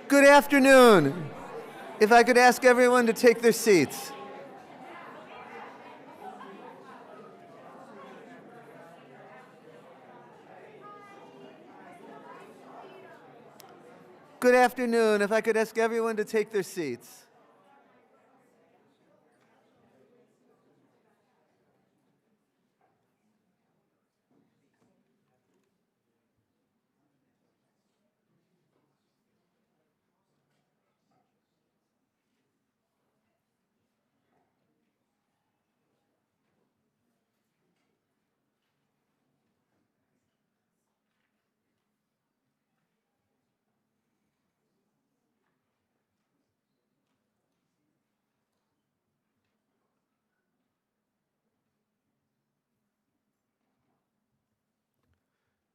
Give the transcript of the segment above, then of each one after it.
Good afternoon. If I could ask everyone to take their seats. Good afternoon. If I could ask everyone to take their seats.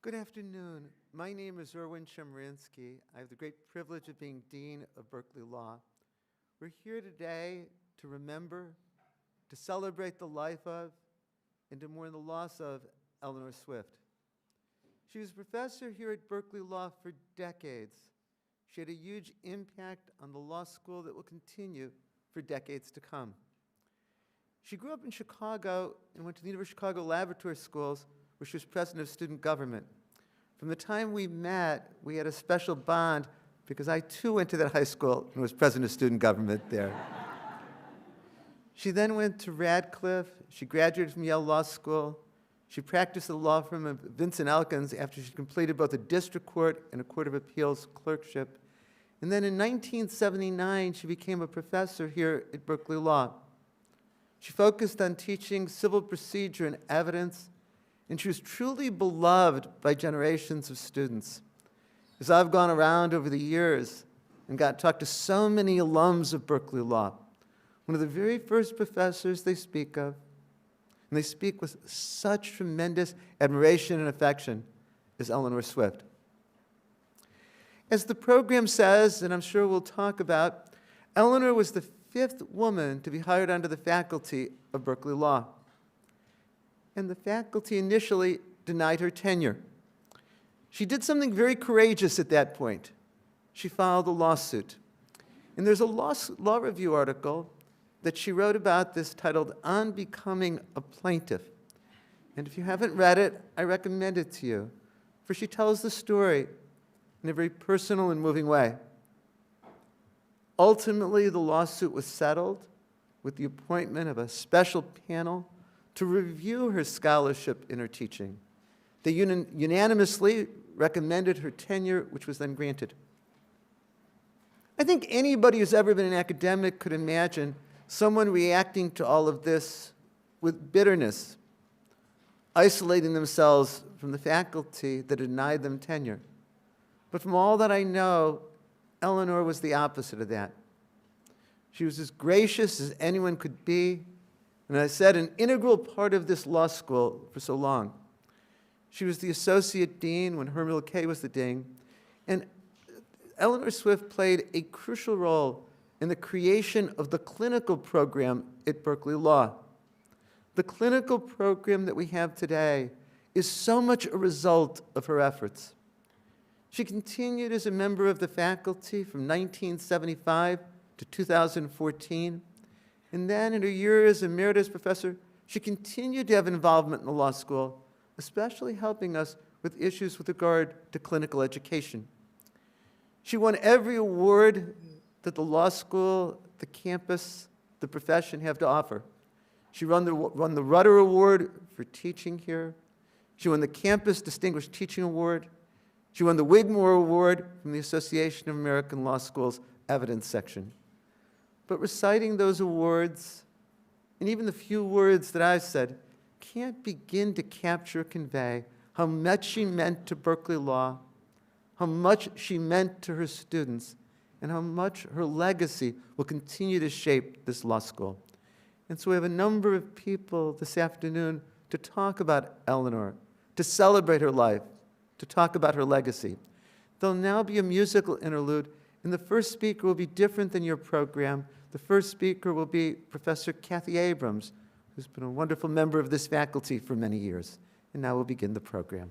Good afternoon. My name is Erwin Chemerinsky. I have the great privilege of being Dean of Berkeley Law. We're here today to remember, to celebrate the life of, and to mourn the loss of Eleanor Swift. She was a professor here at Berkeley Law for decades. She had a huge impact on the law school that will continue for decades to come. She grew up in Chicago and went to the University of Chicago Laboratory Schools, where she was president of student government. From the time we met, we had a special bond because I too went to that high school and was president of student government there. She then went to Radcliffe. She graduated from Yale Law School. She practiced at the law firm of Vincent Elkins after she completed both a district court and a court of appeals clerkship. And then in 1979, she became a professor here at Berkeley Law. She focused on teaching civil procedure and evidence, and she was truly beloved by generations of students. As I've gone around over the years and got to talk to so many alums of Berkeley Law, one of the very first professors they speak of, and they speak with such tremendous admiration and affection, is Eleanor Swift. As the program says, and I'm sure we'll talk about, Eleanor was the 5th woman to be hired onto the faculty of Berkeley Law. And the faculty initially denied her tenure. She did something very courageous at that point. She filed a lawsuit. And there's a law review article that she wrote about this titled On Becoming a Plaintiff. And if you haven't read it, I recommend it to you, for she tells the story in a very personal and moving way. Ultimately, the lawsuit was settled with the appointment of a special panel to review her scholarship in her teaching. They unanimously recommended her tenure, which was then granted. I think anybody who's ever been an academic could imagine someone reacting to all of this with bitterness, isolating themselves from the faculty that denied them tenure. But from all that I know, Eleanor was the opposite of that. She was as gracious as anyone could be, and as I said, an integral part of this law school for so long. She was the associate dean when Herman Kay was the dean, and Eleanor Swift played a crucial role in the creation of the clinical program at Berkeley Law. The clinical program that we have today is so much a result of her efforts. She continued as a member of the faculty from 1975 to 2014. And then in her year as emeritus professor, she continued to have involvement in the law school, especially helping us with issues with regard to clinical education. She won every award that the law school, the campus, the profession have to offer. She won the Rudder Award for teaching here. She won the Campus Distinguished Teaching Award. She won the Wigmore Award from the Association of American Law Schools Evidence Section. But reciting those awards, and even the few words that I've said, can't begin to capture or convey how much she meant to Berkeley Law, how much she meant to her students, and how much her legacy will continue to shape this law school. And so we have a number of people this afternoon to talk about Eleanor, to celebrate her life, to talk about her legacy. There'll now be a musical interlude, and the first speaker will be different than your program. The first speaker will be Professor Kathy Abrams, who's been a wonderful member of this faculty for many years. And now we'll begin the program.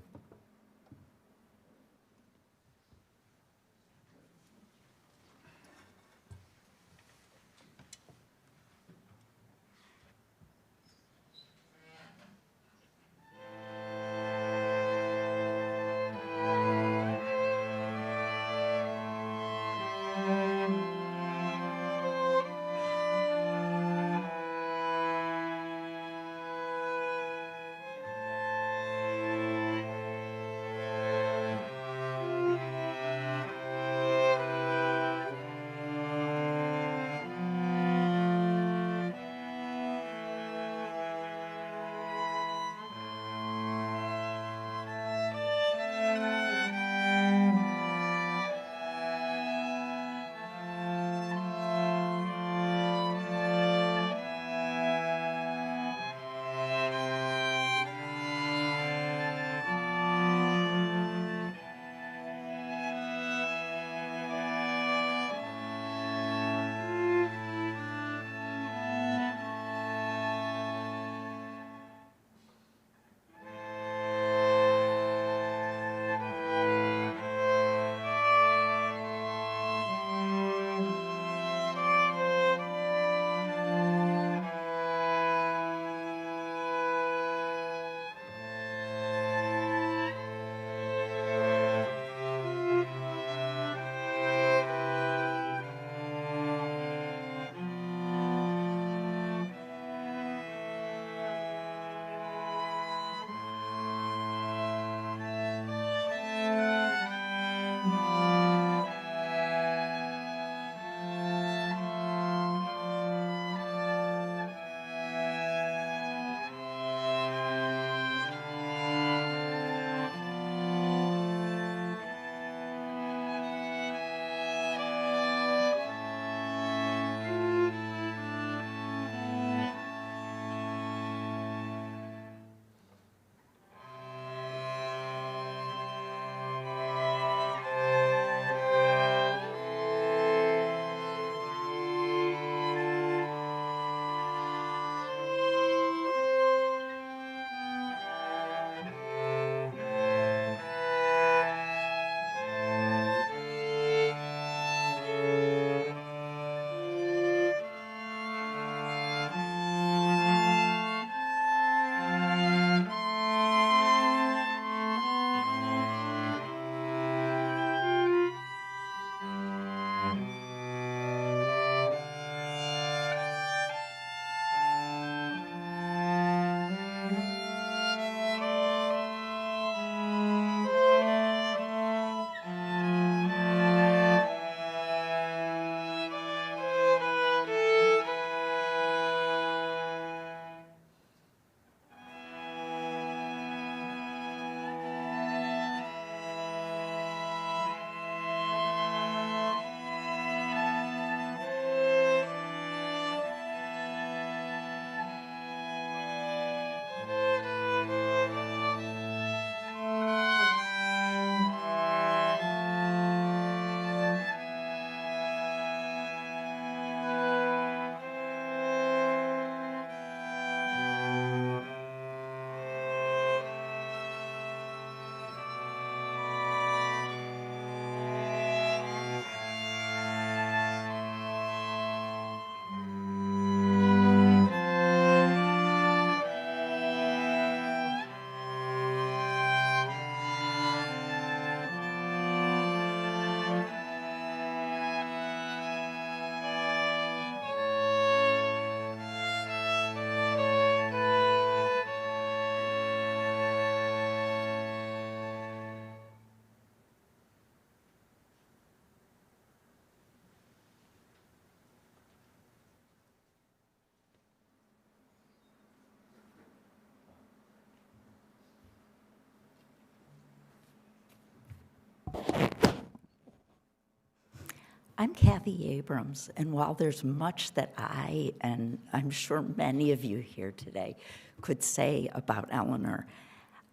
I'm Kathy Abrams, and while there's much that I, and I'm sure many of you here today, could say about Eleanor,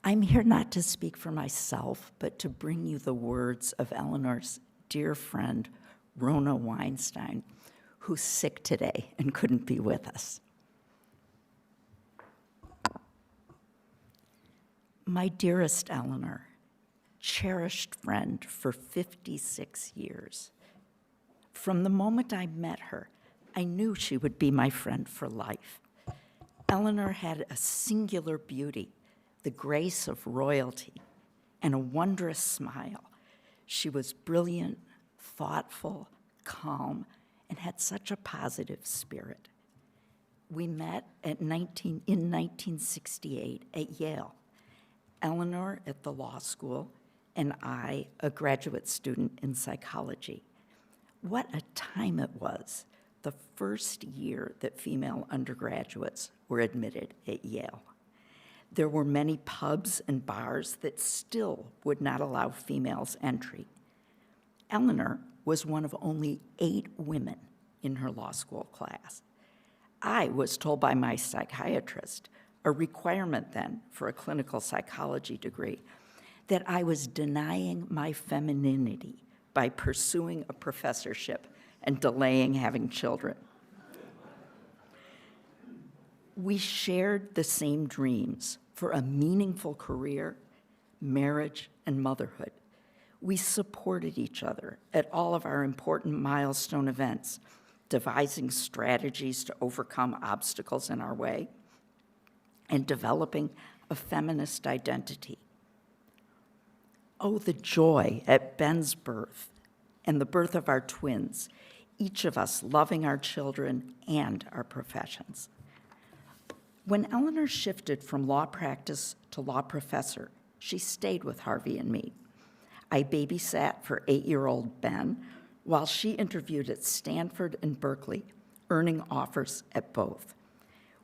I'm here not to speak for myself, but to bring you the words of Eleanor's dear friend, Rona Weinstein, who's sick today and couldn't be with us. My dearest Eleanor, cherished friend for 56 years. From the moment I met her, I knew she would be my friend for life. Eleanor had a singular beauty, the grace of royalty, and a wondrous smile. She was brilliant, thoughtful, calm, and had such a positive spirit. We met in 1968 at Yale. Eleanor at the law school, and I, a graduate student in psychology. What a time it was, the first year that female undergraduates were admitted at Yale. There were many pubs and bars that still would not allow females entry. Eleanor was one of only 8 women in her law school class. I was told by my psychiatrist, a requirement then for a clinical psychology degree, that I was denying my femininity by pursuing a professorship and delaying having children. We shared the same dreams for a meaningful career, marriage, and motherhood. We supported each other at all of our important milestone events, devising strategies to overcome obstacles in our way, and developing a feminist identity. Oh, the joy at Ben's birth and the birth of our twins, each of us loving our children and our professions. When Eleanor shifted from law practice to law professor, she stayed with Harvey and me. I babysat for 8-year-old Ben while she interviewed at Stanford and Berkeley, earning offers at both.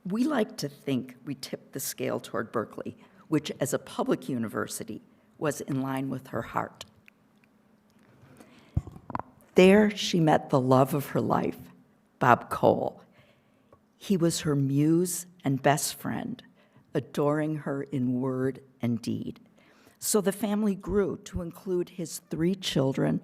We like to think we tipped the scale toward Berkeley, which as a public university was in line with her heart. There she met the love of her life, Bob Cole. He was her muse and best friend, adoring her in word and deed. So the family grew to include his 3 children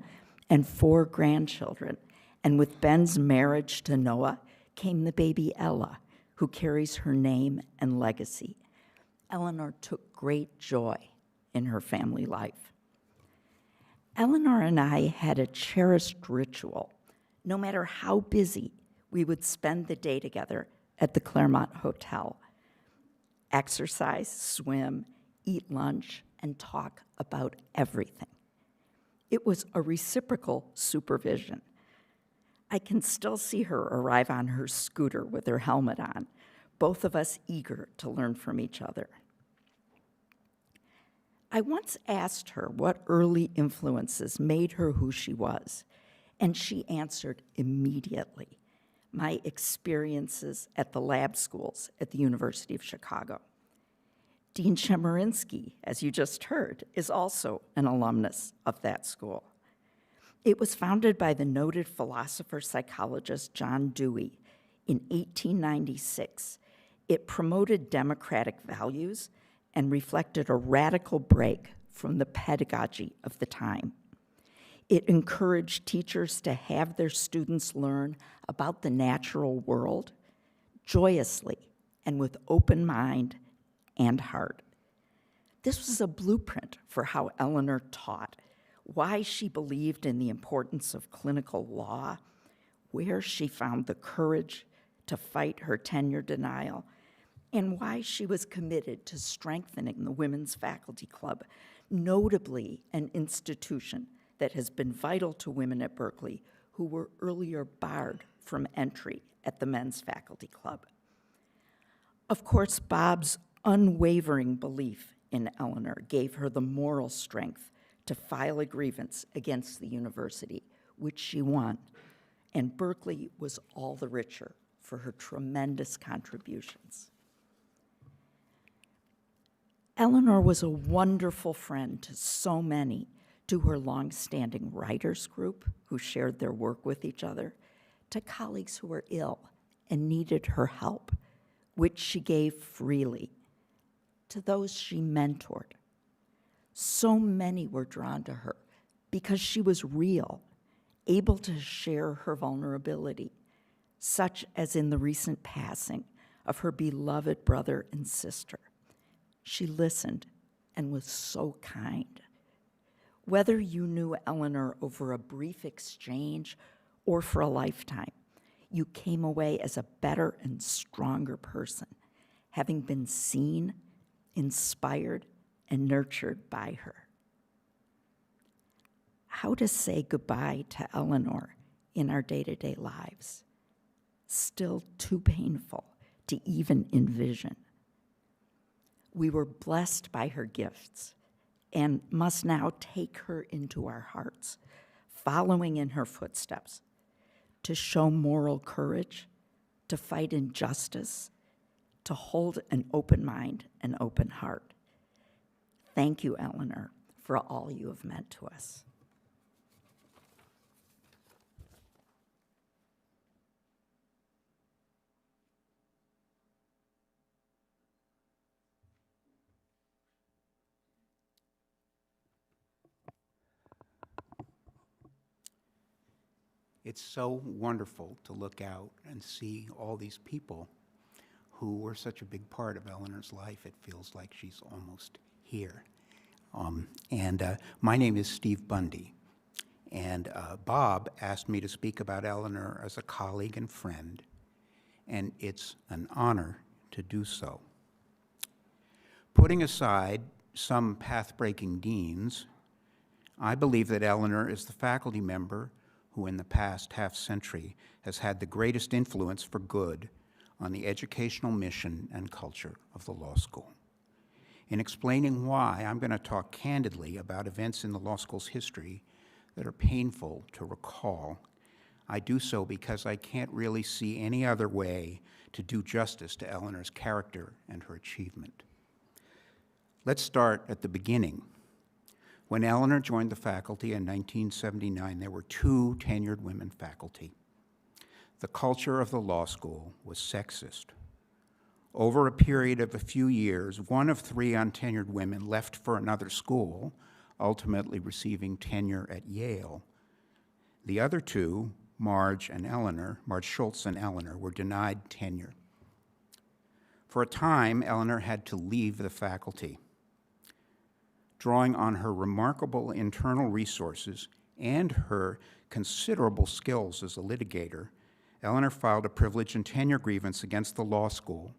and 4 grandchildren, and with Ben's marriage to Noah came the baby Ella, who carries her name and legacy. Eleanor took great joy in her family life. Eleanor and I had a cherished ritual. No matter how busy, we would spend the day together at the Claremont Hotel. Exercise, swim, eat lunch, and talk about everything. It was a reciprocal supervision. I can still see her arrive on her scooter with her helmet on, both of us eager to learn from each other. I once asked her what early influences made her who she was, and she answered immediately, my experiences at the lab schools at the University of Chicago. Dean Chemerinsky, as you just heard, is also an alumnus of that school. It was founded by the noted philosopher-psychologist John Dewey in 1896. It promoted democratic values and reflected a radical break from the pedagogy of the time. It encouraged teachers to have their students learn about the natural world joyously and with open mind and heart. This was a blueprint for how Eleanor taught, why she believed in the importance of clinical law, where she found the courage to fight her tenure denial, and why she was committed to strengthening the Women's Faculty Club, notably an institution that has been vital to women at Berkeley who were earlier barred from entry at the Men's Faculty Club. Of course, Bob's unwavering belief in Eleanor gave her the moral strength to file a grievance against the university, which she won, and Berkeley was all the richer for her tremendous contributions. Eleanor was a wonderful friend to so many, to her longstanding writers group who shared their work with each other, to colleagues who were ill and needed her help, which she gave freely, to those she mentored. So many were drawn to her because she was real, able to share her vulnerability, such as in the recent passing of her beloved brother and sister. She listened and was so kind. Whether you knew Eleanor over a brief exchange or for a lifetime, you came away as a better and stronger person, having been seen, inspired, and nurtured by her. How to say goodbye to Eleanor in our day-to-day lives? Still too painful to even envision. We were blessed by her gifts and must now take her into our hearts, following in her footsteps, to show moral courage, to fight injustice, to hold an open mind and open heart. Thank you, Eleanor, for all you have meant to us. It's so wonderful to look out and see all these people who were such a big part of Eleanor's life. It feels like she's almost here. My name is Steve Bundy, and Bob asked me to speak about Eleanor as a colleague and friend, and it's an honor to do so. Putting aside some path-breaking deans, I believe that Eleanor is the faculty member who in the past half-century has had the greatest influence for good on the educational mission and culture of the law school. In explaining why, I'm going to talk candidly about events in the law school's history that are painful to recall. I do so because I can't really see any other way to do justice to Eleanor's character and her achievement. Let's start at the beginning. When Eleanor joined the faculty in 1979, there were 2 tenured women faculty. The culture of the law school was sexist. Over a period of a few years, 1 of 3 untenured women left for another school, ultimately receiving tenure at Yale. The other 2, Marge Schultz and Eleanor, were denied tenure. For a time, Eleanor had to leave the faculty. Drawing on her remarkable internal resources and her considerable skills as a litigator, Eleanor filed a privilege and tenure grievance against the law school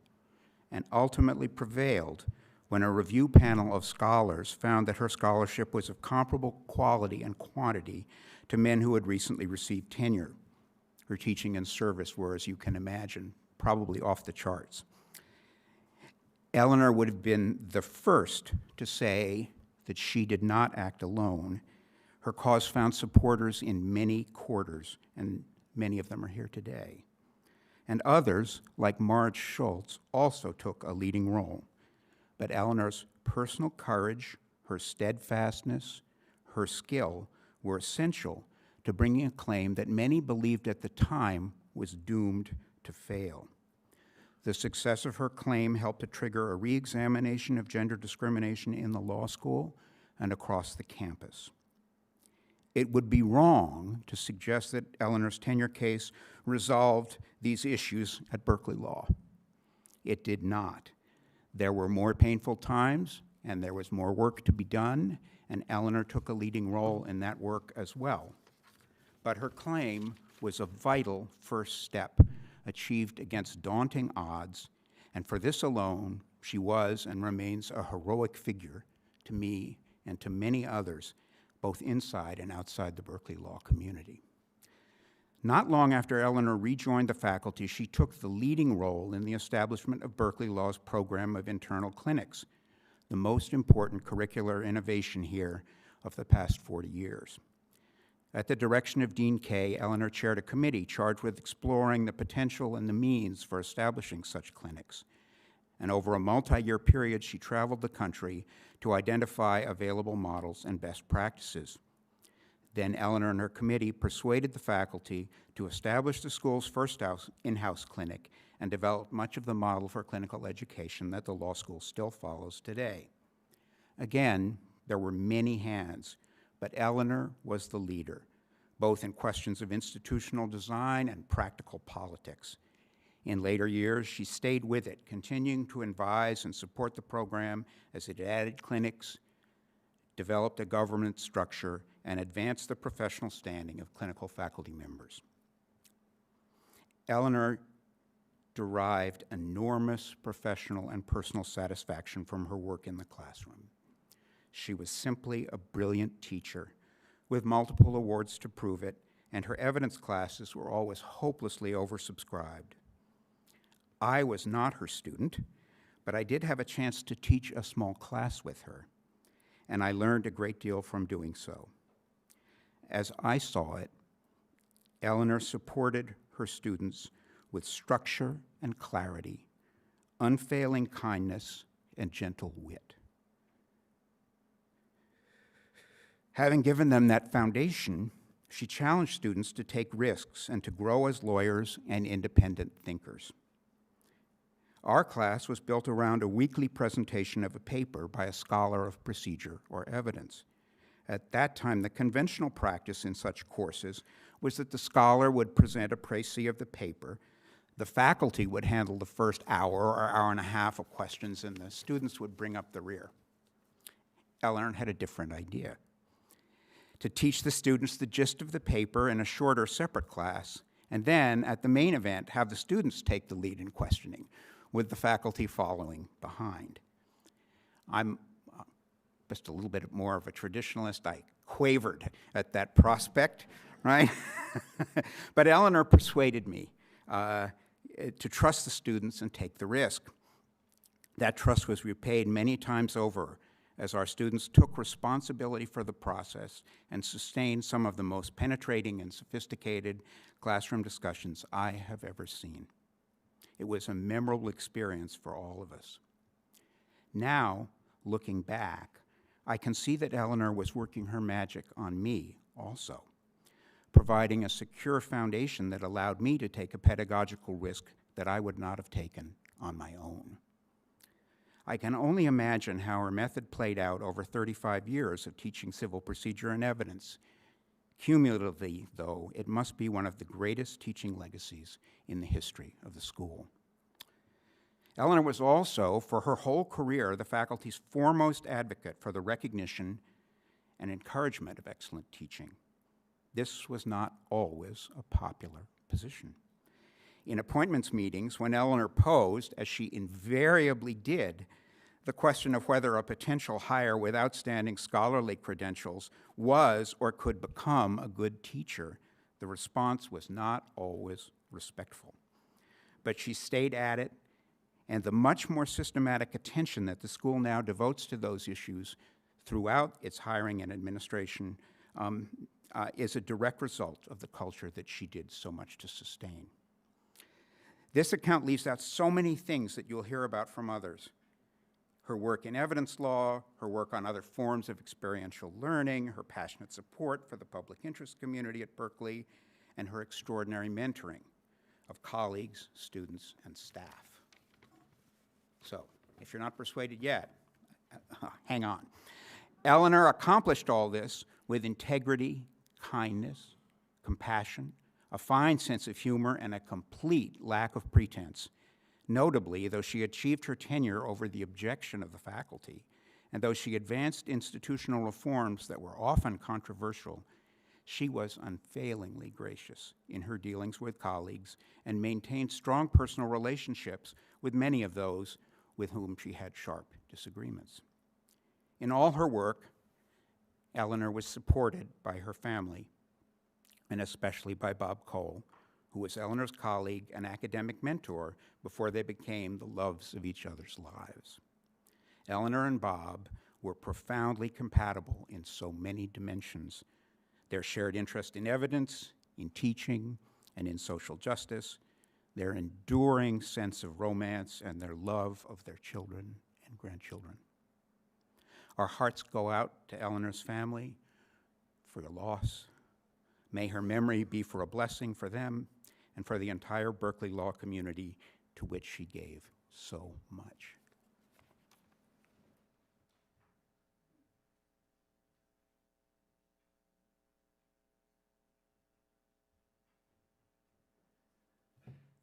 and ultimately prevailed when a review panel of scholars found that her scholarship was of comparable quality and quantity to men who had recently received tenure. Her teaching and service were, as you can imagine, probably off the charts. Eleanor would have been the first to say that she did not act alone. Her cause found supporters in many quarters, and many of them are here today. And others, like Marge Schultz, also took a leading role. But Eleanor's personal courage, her steadfastness, her skill were essential to bringing a claim that many believed at the time was doomed to fail. The success of her claim helped to trigger a re-examination of gender discrimination in the law school and across the campus. It would be wrong to suggest that Eleanor's tenure case resolved these issues at Berkeley Law. It did not. There were more painful times, and there was more work to be done, and Eleanor took a leading role in that work as well. But her claim was a vital first step achieved against daunting odds, and for this alone, she was and remains a heroic figure to me and to many others, both inside and outside the Berkeley Law community. Not long after Eleanor rejoined the faculty, she took the leading role in the establishment of Berkeley Law's program of internal clinics, the most important curricular innovation here of the past 40 years. At the direction of Dean Kaye, Eleanor chaired a committee charged with exploring the potential and the means for establishing such clinics. And over a multi-year period, she traveled the country to identify available models and best practices. Then Eleanor and her committee persuaded the faculty to establish the school's first in-house clinic and developed much of the model for clinical education that the law school still follows today. Again, there were many hands, but Eleanor was the leader, both in questions of institutional design and practical politics. In later years, she stayed with it, continuing to advise and support the program as it added clinics, developed a governance structure, and advanced the professional standing of clinical faculty members. Eleanor derived enormous professional and personal satisfaction from her work in the classroom. She was simply a brilliant teacher with multiple awards to prove it, and her evidence classes were always hopelessly oversubscribed. I was not her student, but I did have a chance to teach a small class with her, and I learned a great deal from doing so. As I saw it, Eleanor supported her students with structure and clarity, unfailing kindness, and gentle wit. Having given them that foundation, she challenged students to take risks and to grow as lawyers and independent thinkers. Our class was built around a weekly presentation of a paper by a scholar of procedure or evidence. At that time, the conventional practice in such courses was that the scholar would present a précis of the paper, the faculty would handle the first hour or hour and a half of questions, and the students would bring up the rear. Eleanor had a different idea: to teach the students the gist of the paper in a shorter, separate class, and then, at the main event, have the students take the lead in questioning, with the faculty following behind. I'm just a little bit more of a traditionalist. I quavered at that prospect, right? But Eleanor persuaded me to trust the students and take the risk. That trust was repaid many times over as our students took responsibility for the process and sustained some of the most penetrating and sophisticated classroom discussions I have ever seen. It was a memorable experience for all of us. Now, looking back, I can see that Eleanor was working her magic on me also, providing a secure foundation that allowed me to take a pedagogical risk that I would not have taken on my own. I can only imagine how her method played out over 35 years of teaching civil procedure and evidence. Cumulatively, though, it must be one of the greatest teaching legacies in the history of the school. Eleanor was also, for her whole career, the faculty's foremost advocate for the recognition and encouragement of excellent teaching. This was not always a popular position. In appointments meetings, when Eleanor posed, as she invariably did, the question of whether a potential hire with outstanding scholarly credentials was or could become a good teacher, the response was not always respectful. But she stayed at it, and the much more systematic attention that the school now devotes to those issues throughout its hiring and administration is a direct result of the culture that she did so much to sustain. This account leaves out so many things that you'll hear about from others. Her work in evidence law, her work on other forms of experiential learning, her passionate support for the public interest community at Berkeley, and her extraordinary mentoring of colleagues, students, and staff. So, if you're not persuaded yet, hang on. Eleanor accomplished all this with integrity, kindness, compassion, a fine sense of humor, and a complete lack of pretense. Notably, though she achieved her tenure over the objection of the faculty, and though she advanced institutional reforms that were often controversial, she was unfailingly gracious in her dealings with colleagues and maintained strong personal relationships with many of those with whom she had sharp disagreements. In all her work, Eleanor was supported by her family, and especially by Bob Cole, who was Eleanor's colleague and academic mentor before they became the loves of each other's lives. Eleanor and Bob were profoundly compatible in so many dimensions. Their shared interest in evidence, in teaching, and in social justice, their enduring sense of romance, and their love of their children and grandchildren. Our hearts go out to Eleanor's family for your loss. May her memory be for a blessing for them and for the entire Berkeley law community to which she gave so much.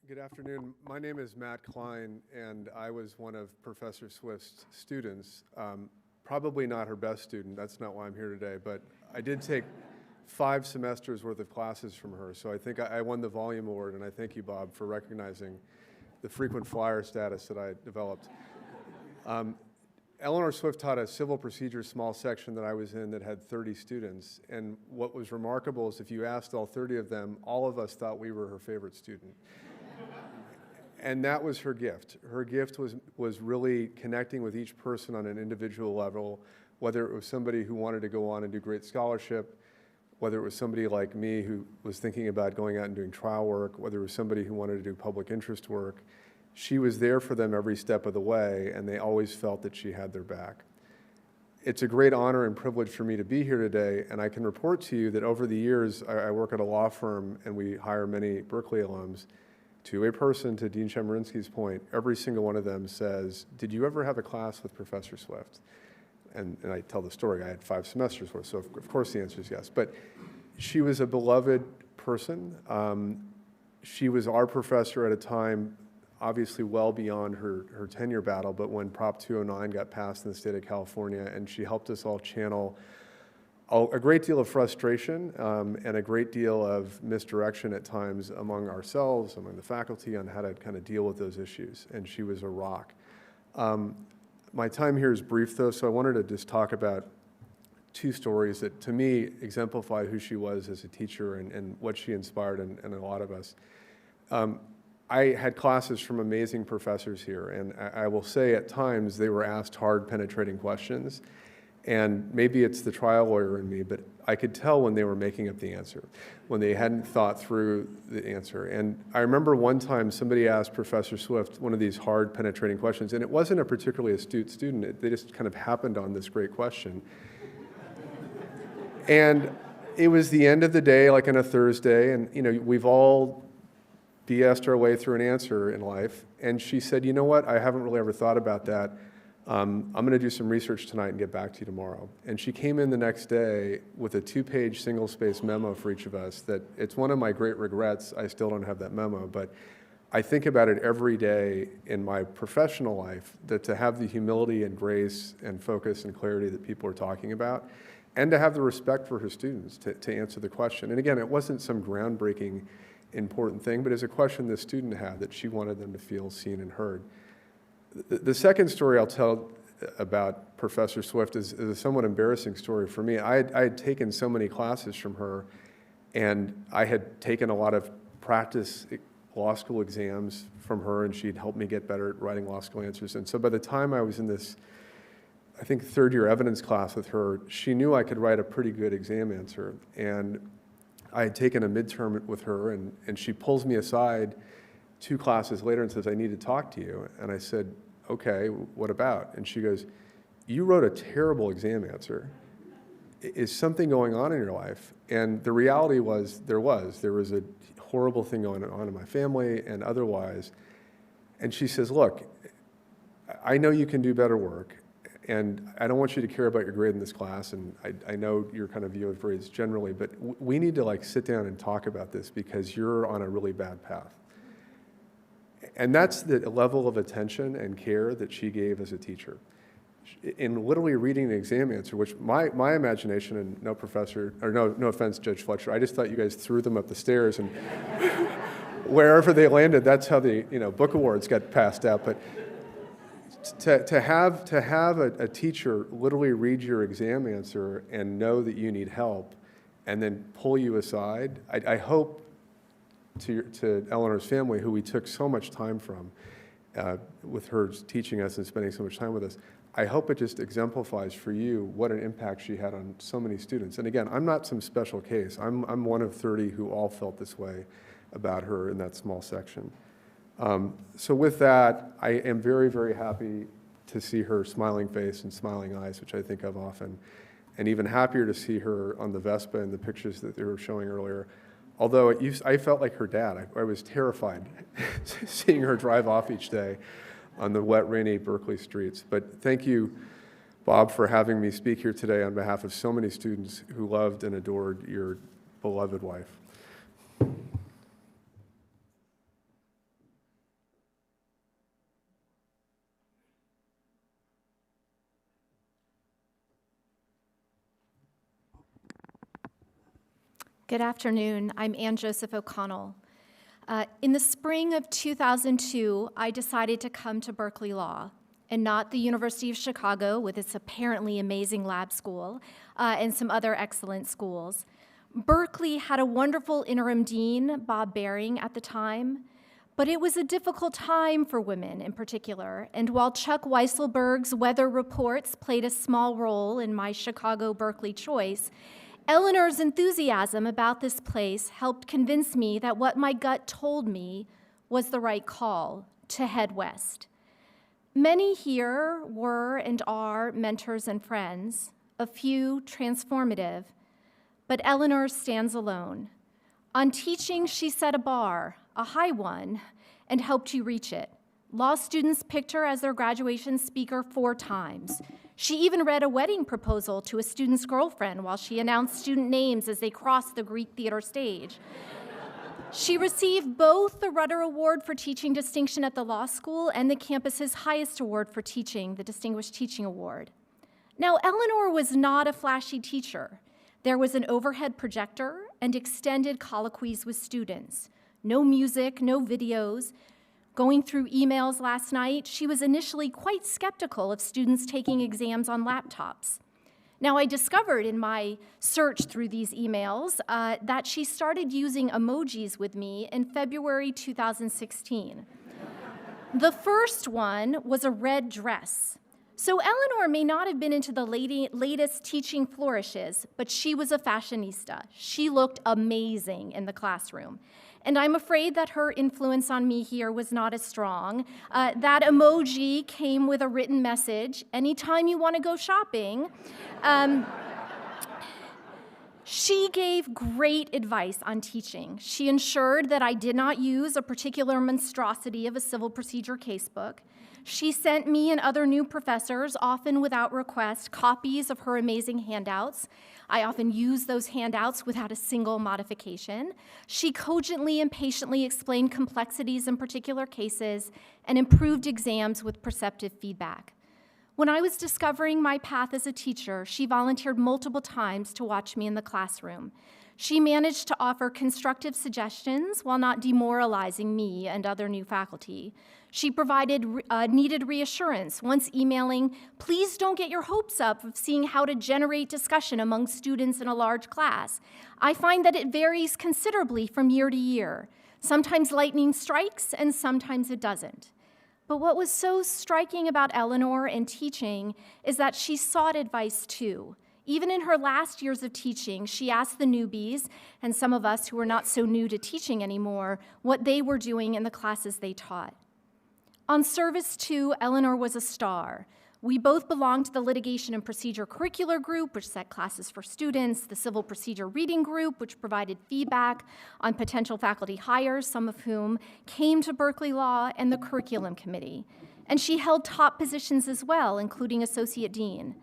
Good afternoon. My name is Matt Klein, and I was one of Professor Swift's students. Probably not her best student. That's not why I'm here today. But I did take 5 semesters worth of classes from her. So I think I won the volume award, and I thank you, Bob, for recognizing the frequent flyer status that I developed. Eleanor Swift taught a civil procedure small section that I was in that had 30 students. And what was remarkable is if you asked all 30 of them, all of us thought we were her favorite student. And that was her gift. Her gift was really connecting with each person on an individual level, whether it was somebody who wanted to go on and do great scholarship, whether it was somebody like me who was thinking about going out and doing trial work, whether it was somebody who wanted to do public interest work. She was there for them every step of the way, and they always felt that she had their back. It's a great honor and privilege for me to be here today, and I can report to you that over the years, I work at a law firm, and we hire many Berkeley alums. To a person, to Dean Chemerinsky's point, every single one of them says, did you ever have a class with Professor Swift? And I tell the story, I had 5 semesters worth, so of course the answer is yes. But she was a beloved person. She was our professor at a time, obviously well beyond her tenure battle, but when Prop 209 got passed in the state of California, and she helped us all channel a great deal of frustration and a great deal of misdirection at times among ourselves, among the faculty, on how to kind of deal with those issues, and she was a rock. My time here is brief, though, so I wanted to just talk about 2 stories that, to me, exemplify who she was as a teacher and what she inspired in a lot of us. I had classes from amazing professors here, and I will say at times they were asked hard, penetrating questions. And maybe it's the trial lawyer in me, but I could tell when they were making up the answer, when they hadn't thought through the answer. And I remember one time somebody asked Professor Swift one of these hard, penetrating questions, and it wasn't a particularly astute student. They just kind of happened on this great question. And it was the end of the day, like on a Thursday, and we've all BS'd our way through an answer in life. And she said, you know what, I haven't really ever thought about that. I'm going to do some research tonight and get back to you tomorrow. And she came in the next day with a 2-page single-space memo for each of us that it's one of my great regrets. I still don't have that memo, but I think about it every day in my professional life, that to have the humility and grace and focus and clarity that people are talking about, and to have the respect for her students to answer the question. And again, it wasn't some groundbreaking important thing, but it's a question this student had that she wanted them to feel seen and heard. The second story I'll tell about Professor Swift is a somewhat embarrassing story for me. I had taken so many classes from her, and I had taken a lot of practice law school exams from her, and she'd helped me get better at writing law school answers. And so by the time I was in this, I think, 3rd-year evidence class with her, she knew I could write a pretty good exam answer. And I had taken a midterm with her, and she pulls me aside 2 classes later and says, I need to talk to you. And I said, okay, what about? And she goes, you wrote a terrible exam answer. Is something going on in your life? And the reality was there was a horrible thing going on in my family and otherwise. And she says, look, I know you can do better work, and I don't want you to care about your grade in this class, and I know your kind of view of grades generally, but we need to sit down and talk about this because you're on a really bad path. And that's the level of attention and care that she gave as a teacher. In literally reading the exam answer, which my imagination, and no offense, Judge Fletcher, I just thought you guys threw them up the stairs and wherever they landed, that's how the book awards got passed out. But to have a teacher literally read your exam answer and know that you need help and then pull you aside, I hope to Eleanor's family, who we took so much time from, with her teaching us and spending so much time with us, I hope it just exemplifies for you what an impact she had on so many students. And again, I'm not some special case. I'm one of 30 who all felt this way about her in that small section. So with that, I am very, very happy to see her smiling face and smiling eyes, which I think of often. and even happier to see her on the Vespa in the pictures that they were showing earlier. Although I felt like her dad. I was terrified seeing her drive off each day on the wet, rainy Berkeley streets. But thank you, Bob, for having me speak here today on behalf of so many students who loved and adored your beloved wife. Good afternoon. I'm Ann Joseph O'Connell. In the spring of 2002, I decided to come to Berkeley Law and not the University of Chicago with its apparently amazing lab school and some other excellent schools. Berkeley had a wonderful interim dean, Bob Baring, at the time, but it was a difficult time for women in particular. And while Chuck Weisselberg's weather reports played a small role in my Chicago-Berkeley choice, Eleanor's enthusiasm about this place helped convince me that what my gut told me was the right call, to head west. Many here were and are mentors and friends, a few transformative, but Eleanor stands alone. On teaching, she set a bar, a high one, and helped you reach it. Law students picked her as their graduation speaker 4 times. She even read a wedding proposal to a student's girlfriend while she announced student names as they crossed the Greek theater stage. She received both the Rudder Award for Teaching Distinction at the law school and the campus's highest award for teaching, the Distinguished Teaching Award. Now, Eleanor was not a flashy teacher. There was an overhead projector and extended colloquies with students. No music, no videos. Going through emails last night, she was initially quite skeptical of students taking exams on laptops. Now, I discovered in my search through these emails that she started using emojis with me in February 2016. The first one was a red dress. So Eleanor may not have been into the latest teaching flourishes, but she was a fashionista. She looked amazing in the classroom. And I'm afraid that her influence on me here was not as strong. That emoji came with a written message. Anytime you want to go shopping. She gave great advice on teaching. She ensured that I did not use a particular monstrosity of a civil procedure casebook. She sent me and other new professors, often without request, copies of her amazing handouts. I often use those handouts without a single modification. She cogently and patiently explained complexities in particular cases and improved exams with perceptive feedback. When I was discovering my path as a teacher, she volunteered multiple times to watch me in the classroom. She managed to offer constructive suggestions while not demoralizing me and other new faculty. She provided needed reassurance, once emailing, "Please don't get your hopes up of seeing how to generate discussion among students in a large class. I find that it varies considerably from year to year. Sometimes lightning strikes and sometimes it doesn't." But what was so striking about Eleanor in teaching is that she sought advice too. Even in her last years of teaching, she asked the newbies, and some of us who were not so new to teaching anymore, what they were doing in the classes they taught. On service too, Eleanor was a star. We both belonged to the Litigation and Procedure Curricular Group, which set classes for students, the Civil Procedure Reading Group, which provided feedback on potential faculty hires, some of whom came to Berkeley Law, and the Curriculum Committee. And she held top positions as well, including Associate Dean.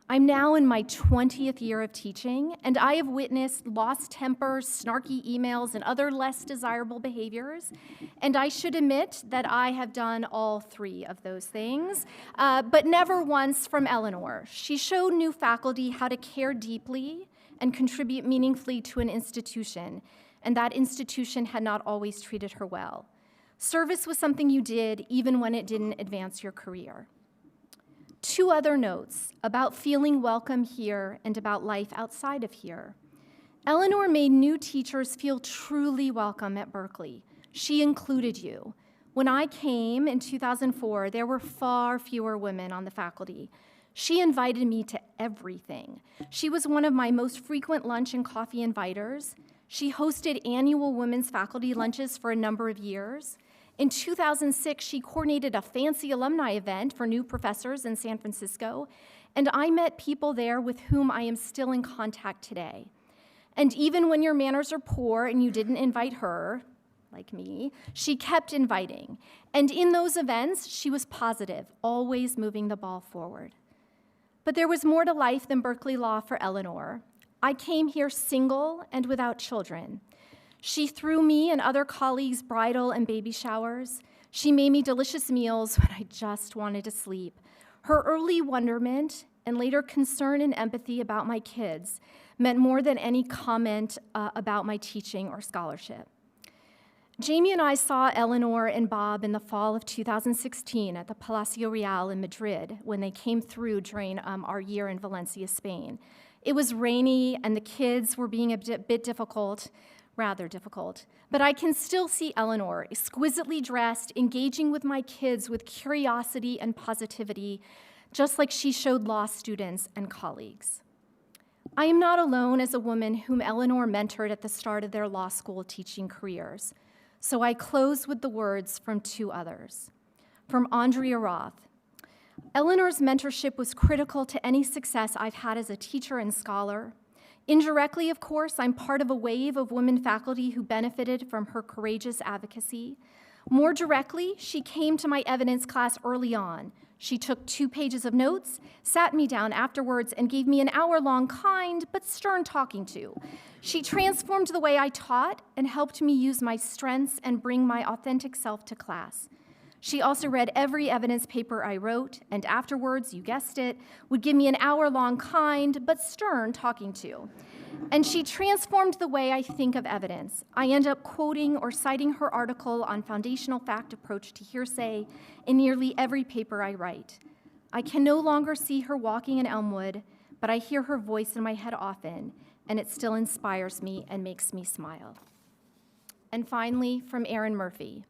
I'm now in my 20th year of teaching, and I have witnessed lost tempers, snarky emails, and other less desirable behaviors. And I should admit that I have done all 3 of those things, but never once from Eleanor. She showed new faculty how to care deeply and contribute meaningfully to an institution, and that institution had not always treated her well. Service was something you did even when it didn't advance your career. 2 other notes about feeling welcome here and about life outside of here. Eleanor made new teachers feel truly welcome at Berkeley. She included you. When I came in 2004, there were far fewer women on the faculty. She invited me to everything. She was one of my most frequent lunch and coffee inviters. She hosted annual women's faculty lunches for a number of years. In 2006, she coordinated a fancy alumni event for new professors in San Francisco, and I met people there with whom I am still in contact today. And even when your manners are poor and you didn't invite her, like me, she kept inviting. And in those events, she was positive, always moving the ball forward. But there was more to life than Berkeley Law for Eleanor. I came here single and without children. She threw me and other colleagues bridal and baby showers. She made me delicious meals when I just wanted to sleep. Her early wonderment and later concern and empathy about my kids meant more than any comment about my teaching or scholarship. Jamie and I saw Eleanor and Bob in the fall of 2016 at the Palacio Real in Madrid when they came through during our year in Valencia, Spain. It was rainy and the kids were being a bit difficult, rather difficult, but I can still see Eleanor, exquisitely dressed, engaging with my kids with curiosity and positivity, just like she showed law students and colleagues. I am not alone as a woman whom Eleanor mentored at the start of their law school teaching careers. So I close with the words from two others. From Andrea Roth, Eleanor's mentorship was critical to any success I've had as a teacher and scholar. Indirectly, of course, I'm part of a wave of women faculty who benefited from her courageous advocacy. More directly, she came to my evidence class early on. She took 2 pages of notes, sat me down afterwards, and gave me an hour-long, kind but stern talking to. She transformed the way I taught and helped me use my strengths and bring my authentic self to class. She also read every evidence paper I wrote, and afterwards, you guessed it, would give me an hour-long, kind but stern talking to. And she transformed the way I think of evidence. I end up quoting or citing her article on foundational fact approach to hearsay in nearly every paper I write. I can no longer see her walking in Elmwood, but I hear her voice in my head often, and it still inspires me and makes me smile. And finally, from Erin Murphy.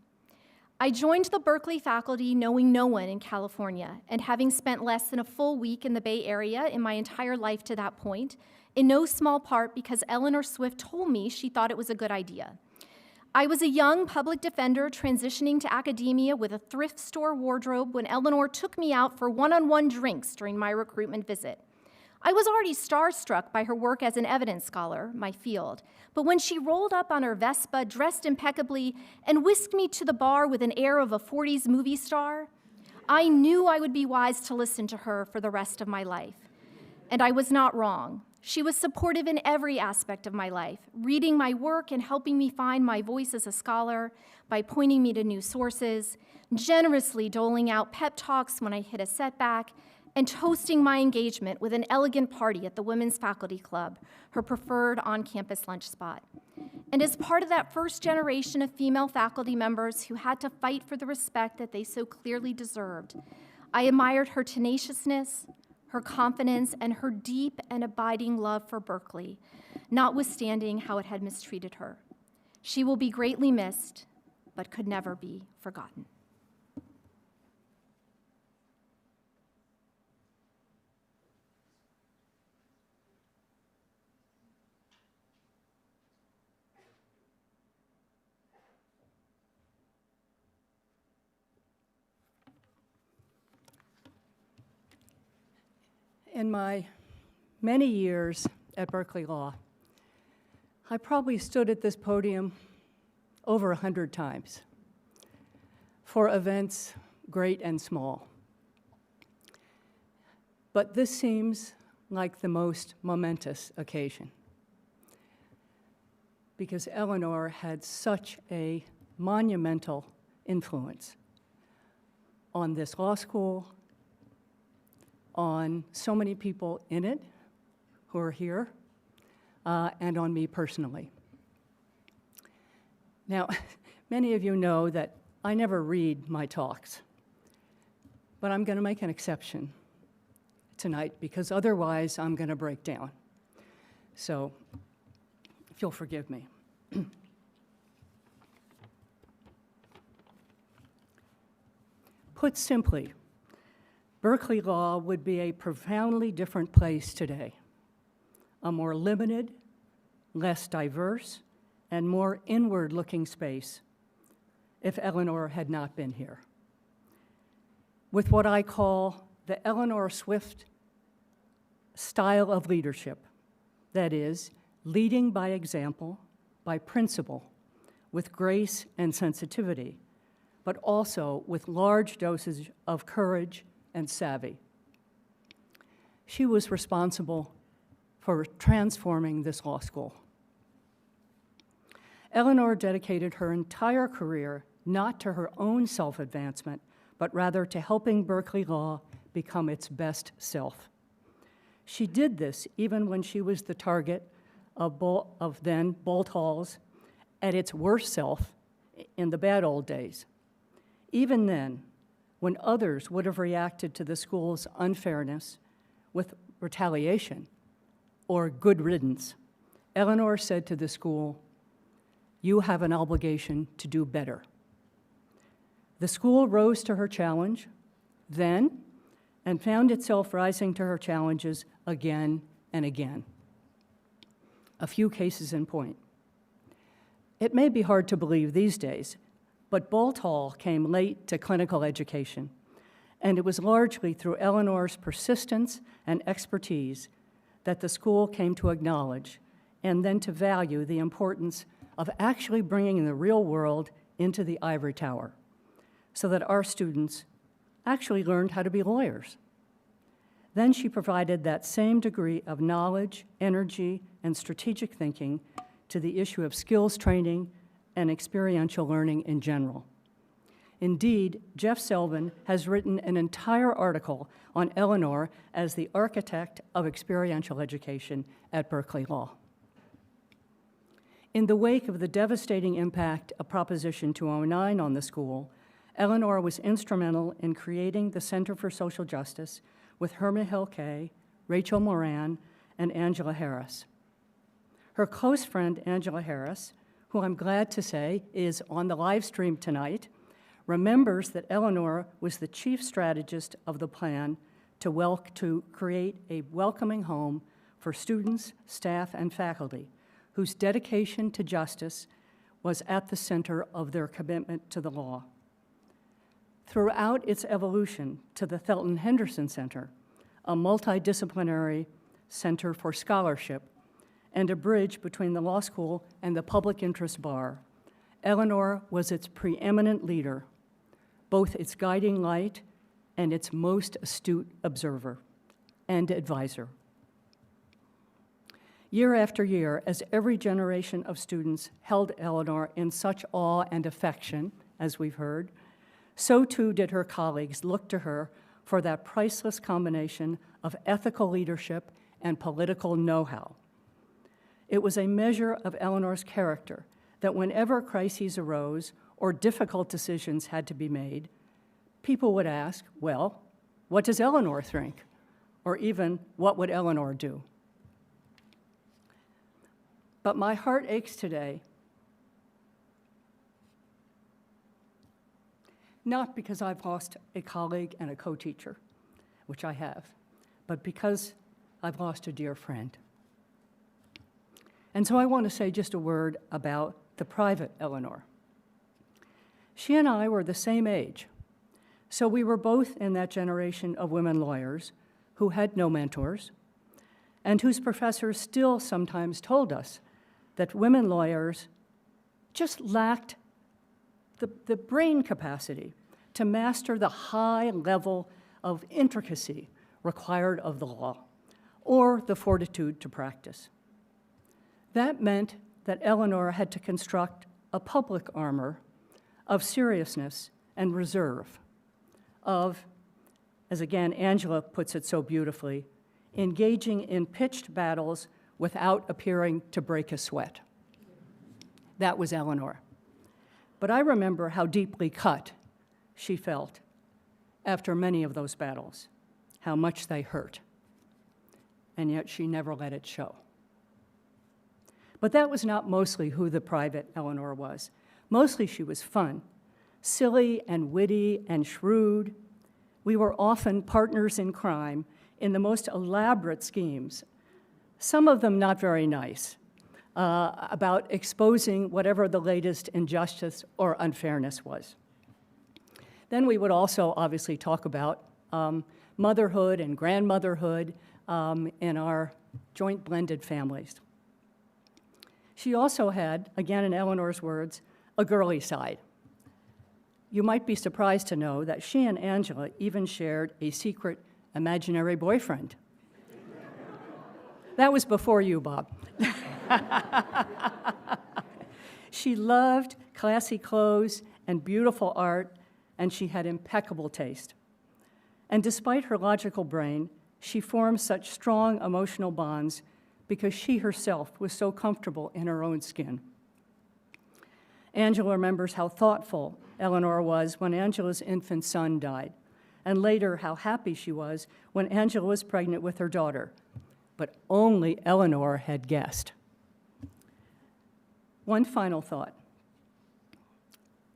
I joined the Berkeley faculty knowing no one in California, and having spent less than a full week in the Bay Area in my entire life to that point, in no small part because Eleanor Swift told me she thought it was a good idea. I was a young public defender transitioning to academia with a thrift store wardrobe when Eleanor took me out for one-on-one drinks during my recruitment visit. I was already starstruck by her work as an evidence scholar, my field, but when she rolled up on her Vespa, dressed impeccably, and whisked me to the bar with an air of a 40s movie star, I knew I would be wise to listen to her for the rest of my life. And I was not wrong. She was supportive in every aspect of my life, reading my work and helping me find my voice as a scholar by pointing me to new sources, generously doling out pep talks when I hit a setback, and toasting my engagement with an elegant party at the Women's Faculty Club, her preferred on-campus lunch spot. And as part of that first generation of female faculty members who had to fight for the respect that they so clearly deserved, I admired her tenaciousness, her confidence, and her deep and abiding love for Berkeley, notwithstanding how it had mistreated her. She will be greatly missed, but could never be forgotten. In my many years at Berkeley Law, I probably stood at this podium over 100 times for events great and small. But this seems like the most momentous occasion because Eleanor had such a monumental influence on this law school, on so many people in it who are here, and on me personally. Now, many of you know that I never read my talks, but I'm going to make an exception tonight because otherwise I'm going to break down. So, if you'll forgive me. Put simply, Berkeley Law would be a profoundly different place today, a more limited, less diverse, and more inward-looking space if Eleanor had not been here. With what I call the Eleanor Swift style of leadership, that is, leading by example, by principle, with grace and sensitivity, but also with large doses of courage and savvy. She was responsible for transforming this law school. Eleanor dedicated her entire career not to her own self-advancement, but rather to helping Berkeley Law become its best self. She did this even when she was the target of then Boalt Hall's at its worst self in the bad old days. Even then, when others would have reacted to the school's unfairness with retaliation or good riddance, Eleanor said to the school, "You have an obligation to do better." The school rose to her challenge then and found itself rising to her challenges again and again. A few cases in point. It may be hard to believe these days, but Boalt Hall came late to clinical education, and it was largely through Eleanor's persistence and expertise that the school came to acknowledge and then to value the importance of actually bringing the real world into the ivory tower so that our students actually learned how to be lawyers. Then she provided that same degree of knowledge, energy, and strategic thinking to the issue of skills training and experiential learning in general. Indeed, Jeff Selvin has written an entire article on Eleanor as the architect of experiential education at Berkeley Law. In the wake of the devastating impact of Proposition 209 on the school, Eleanor was instrumental in creating the Center for Social Justice with Herman Hill Kay, Rachel Moran, and Angela Harris. Her close friend, Angela Harris, who I'm glad to say is on the live stream tonight, remembers that Eleanor was the chief strategist of the plan to create a welcoming home for students, staff, and faculty whose dedication to justice was at the center of their commitment to the law. Throughout its evolution to the Thelton Henderson Center, a multidisciplinary center for scholarship and a bridge between the law school and the public interest bar, Eleanor was its preeminent leader, both its guiding light and its most astute observer and advisor. Year after year, as every generation of students held Eleanor in such awe and affection, as we've heard, so too did her colleagues look to her for that priceless combination of ethical leadership and political know-how. It was a measure of Eleanor's character that whenever crises arose or difficult decisions had to be made, people would ask, well, what does Eleanor think? Or even, what would Eleanor do? But my heart aches today, not because I've lost a colleague and a co-teacher, which I have, but because I've lost a dear friend. And so I want to say just a word about the private Eleanor. She and I were the same age, so we were both in that generation of women lawyers who had no mentors and whose professors still sometimes told us that women lawyers just lacked the brain capacity to master the high level of intricacy required of the law or the fortitude to practice. That meant that Eleanor had to construct a public armor of seriousness and reserve, of, as again Angela puts it so beautifully, engaging in pitched battles without appearing to break a sweat. That was Eleanor. But I remember how deeply cut she felt after many of those battles, how much they hurt, and yet she never let it show. But that was not mostly who the private Eleanor was. Mostly she was fun, silly and witty and shrewd. We were often partners in crime in the most elaborate schemes, some of them not very nice, about exposing whatever the latest injustice or unfairness was. Then we would also obviously talk about motherhood and grandmotherhood in our joint blended families. She also had, again in Eleanor's words, a girly side. You might be surprised to know that she and Angela even shared a secret imaginary boyfriend. That was before you, Bob. She loved classy clothes and beautiful art, and she had impeccable taste. And despite her logical brain, she formed such strong emotional bonds because she herself was so comfortable in her own skin. Angela remembers how thoughtful Eleanor was when Angela's infant son died, and later how happy she was when Angela was pregnant with her daughter. But only Eleanor had guessed. One final thought.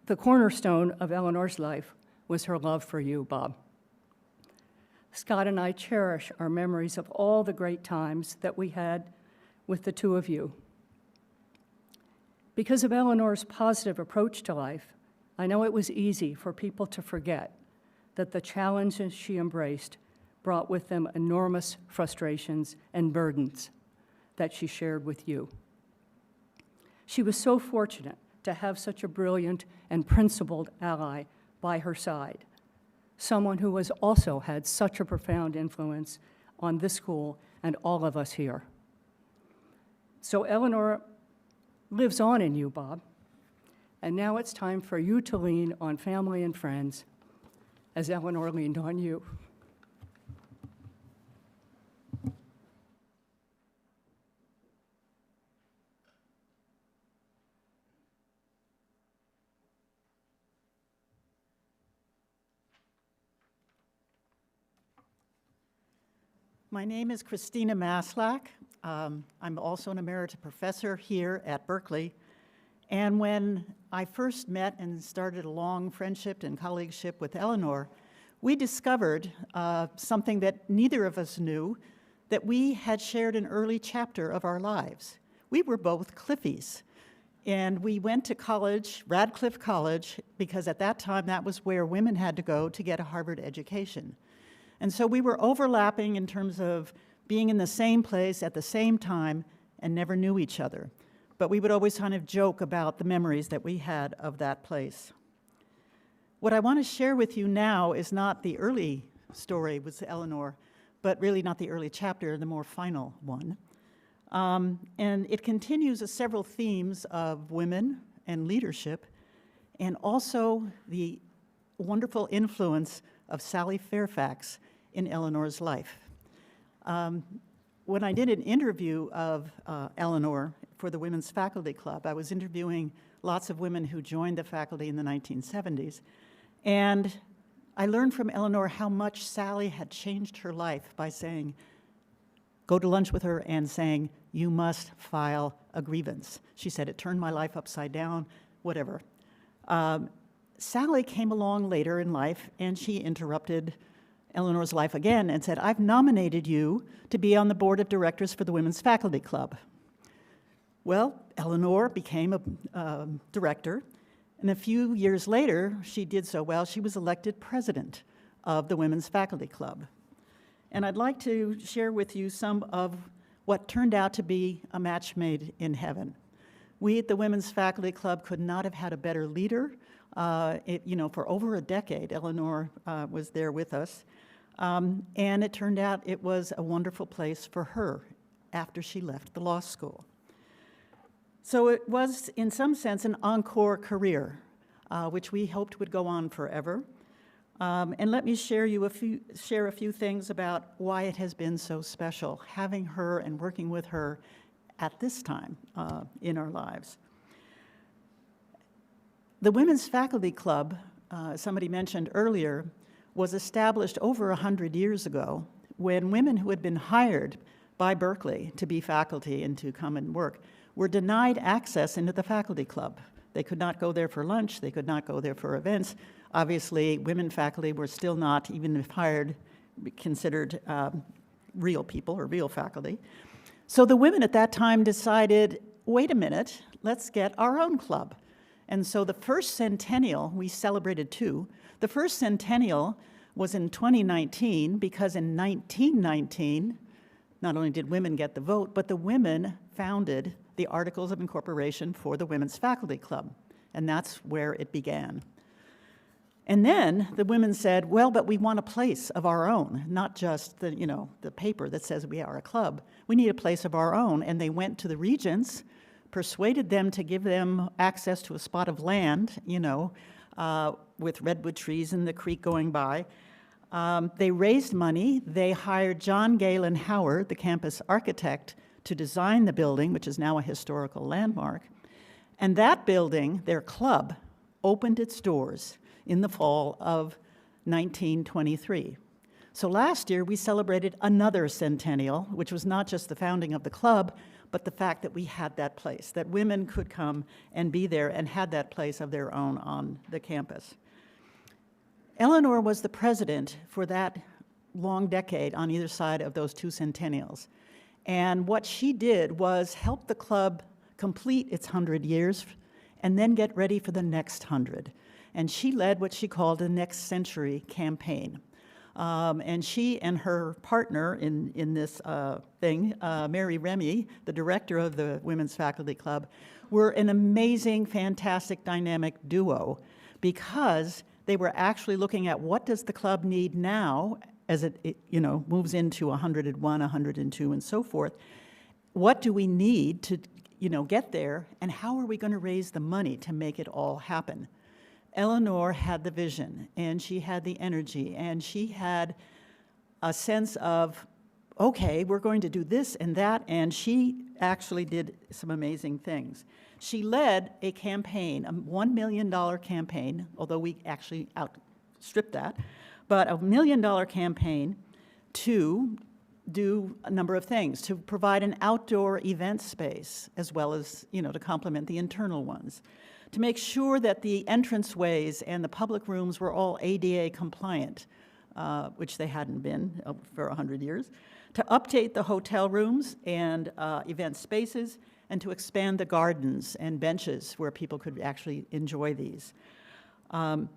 The cornerstone of Eleanor's life was her love for you, Bob. Scott and I cherish our memories of all the great times that we had with the two of you. Because of Eleanor's positive approach to life, I know it was easy for people to forget that the challenges she embraced brought with them enormous frustrations and burdens that she shared with you. She was so fortunate to have such a brilliant and principled ally by her side, someone who has also had such a profound influence on this school and all of us here. So Eleanor lives on in you, Bob, and now it's time for you to lean on family and friends as Eleanor leaned on you. My name is Christina Maslach. I'm also an emerita professor here at Berkeley. And when I first met and started a long friendship and colleagueship with Eleanor, we discovered something that neither of us knew, that we had shared an early chapter of our lives. We were both Cliffies. And we went to college, Radcliffe College, because at that time that was where women had to go to get a Harvard education. And so we were overlapping in terms of being in the same place at the same time and never knew each other. But we would always kind of joke about the memories that we had of that place. What I want to share with you now is not the early story with Eleanor, but really not the early chapter, the more final one. And it continues several themes of women and leadership, and also the wonderful influence of Sally Fairfax in Eleanor's life. When I did an interview of Eleanor for the Women's Faculty Club, I was interviewing lots of women who joined the faculty in the 1970s, and I learned from Eleanor how much Sally had changed her life by saying, go to lunch with her and saying, you must file a grievance. She said, it turned my life upside down, whatever. Sally came along later in life, and she interrupted Eleanor's life again and said, I've nominated you to be on the board of directors for the Women's Faculty Club. Well, Eleanor became a director, and a few years later, she did so well, she was elected president of the Women's Faculty Club. And I'd like to share with you some of what turned out to be a match made in heaven. We at the Women's Faculty Club could not have had a better leader. For over a decade, Eleanor was there with us. And it turned out it was a wonderful place for her after she left the law school. So it was, in some sense, an encore career, which we hoped would go on forever. And let me share a few things about why it has been so special, having her and working with her at this time in our lives. The Women's Faculty Club, somebody mentioned earlier, was established over 100 years ago when women who had been hired by Berkeley to be faculty and to come and work were denied access into the faculty club. They could not go there for lunch, they could not go there for events. Obviously, women faculty were still not, even if hired, considered real people or real faculty. So the women at that time decided wait a minute, let's get our own club. And so the first centennial, we celebrated two. The first centennial was in 2019 because in 1919, not only did women get the vote, but the women founded the Articles of Incorporation for the Women's Faculty Club. And that's where it began. And then the women said, well, but we want a place of our own, not just the, the paper that says we are a club. We need a place of our own. And they went to the regents, persuaded them to give them access to a spot of land, with redwood trees and the creek going by. They raised money. They hired John Galen Howard, the campus architect, to design the building, which is now a historical landmark. And that building, their club, opened its doors in the fall of 1923. So last year, we celebrated another centennial, which was not just the founding of the club, but the fact that we had that place, that women could come and be there and had that place of their own on the campus. Eleanor was the president for that long decade on either side of those two centennials. And what she did was help the club complete its 100 years and then get ready for the next 100. And she led what she called the Next Century campaign. And she and her partner in this thing, Mary Remy, the director of the Women's Faculty Club, were an amazing, fantastic, dynamic duo because they were actually looking at what does the club need now as it moves into 101, 102, and so forth. What do we need to get there, and how are we going to raise the money to make it all happen? Eleanor had the vision, and she had the energy, and she had a sense of, okay, we're going to do this and that, and she actually did some amazing things. She led a campaign, a $1 million campaign, although we actually outstripped that, but a $1 million campaign to do a number of things, to provide an outdoor event space, as well as, to complement the internal ones, to make sure that the entranceways and the public rooms were all ADA compliant, which they hadn't been for 100 years, to update the hotel rooms and event spaces, and to expand the gardens and benches where people could actually enjoy these. And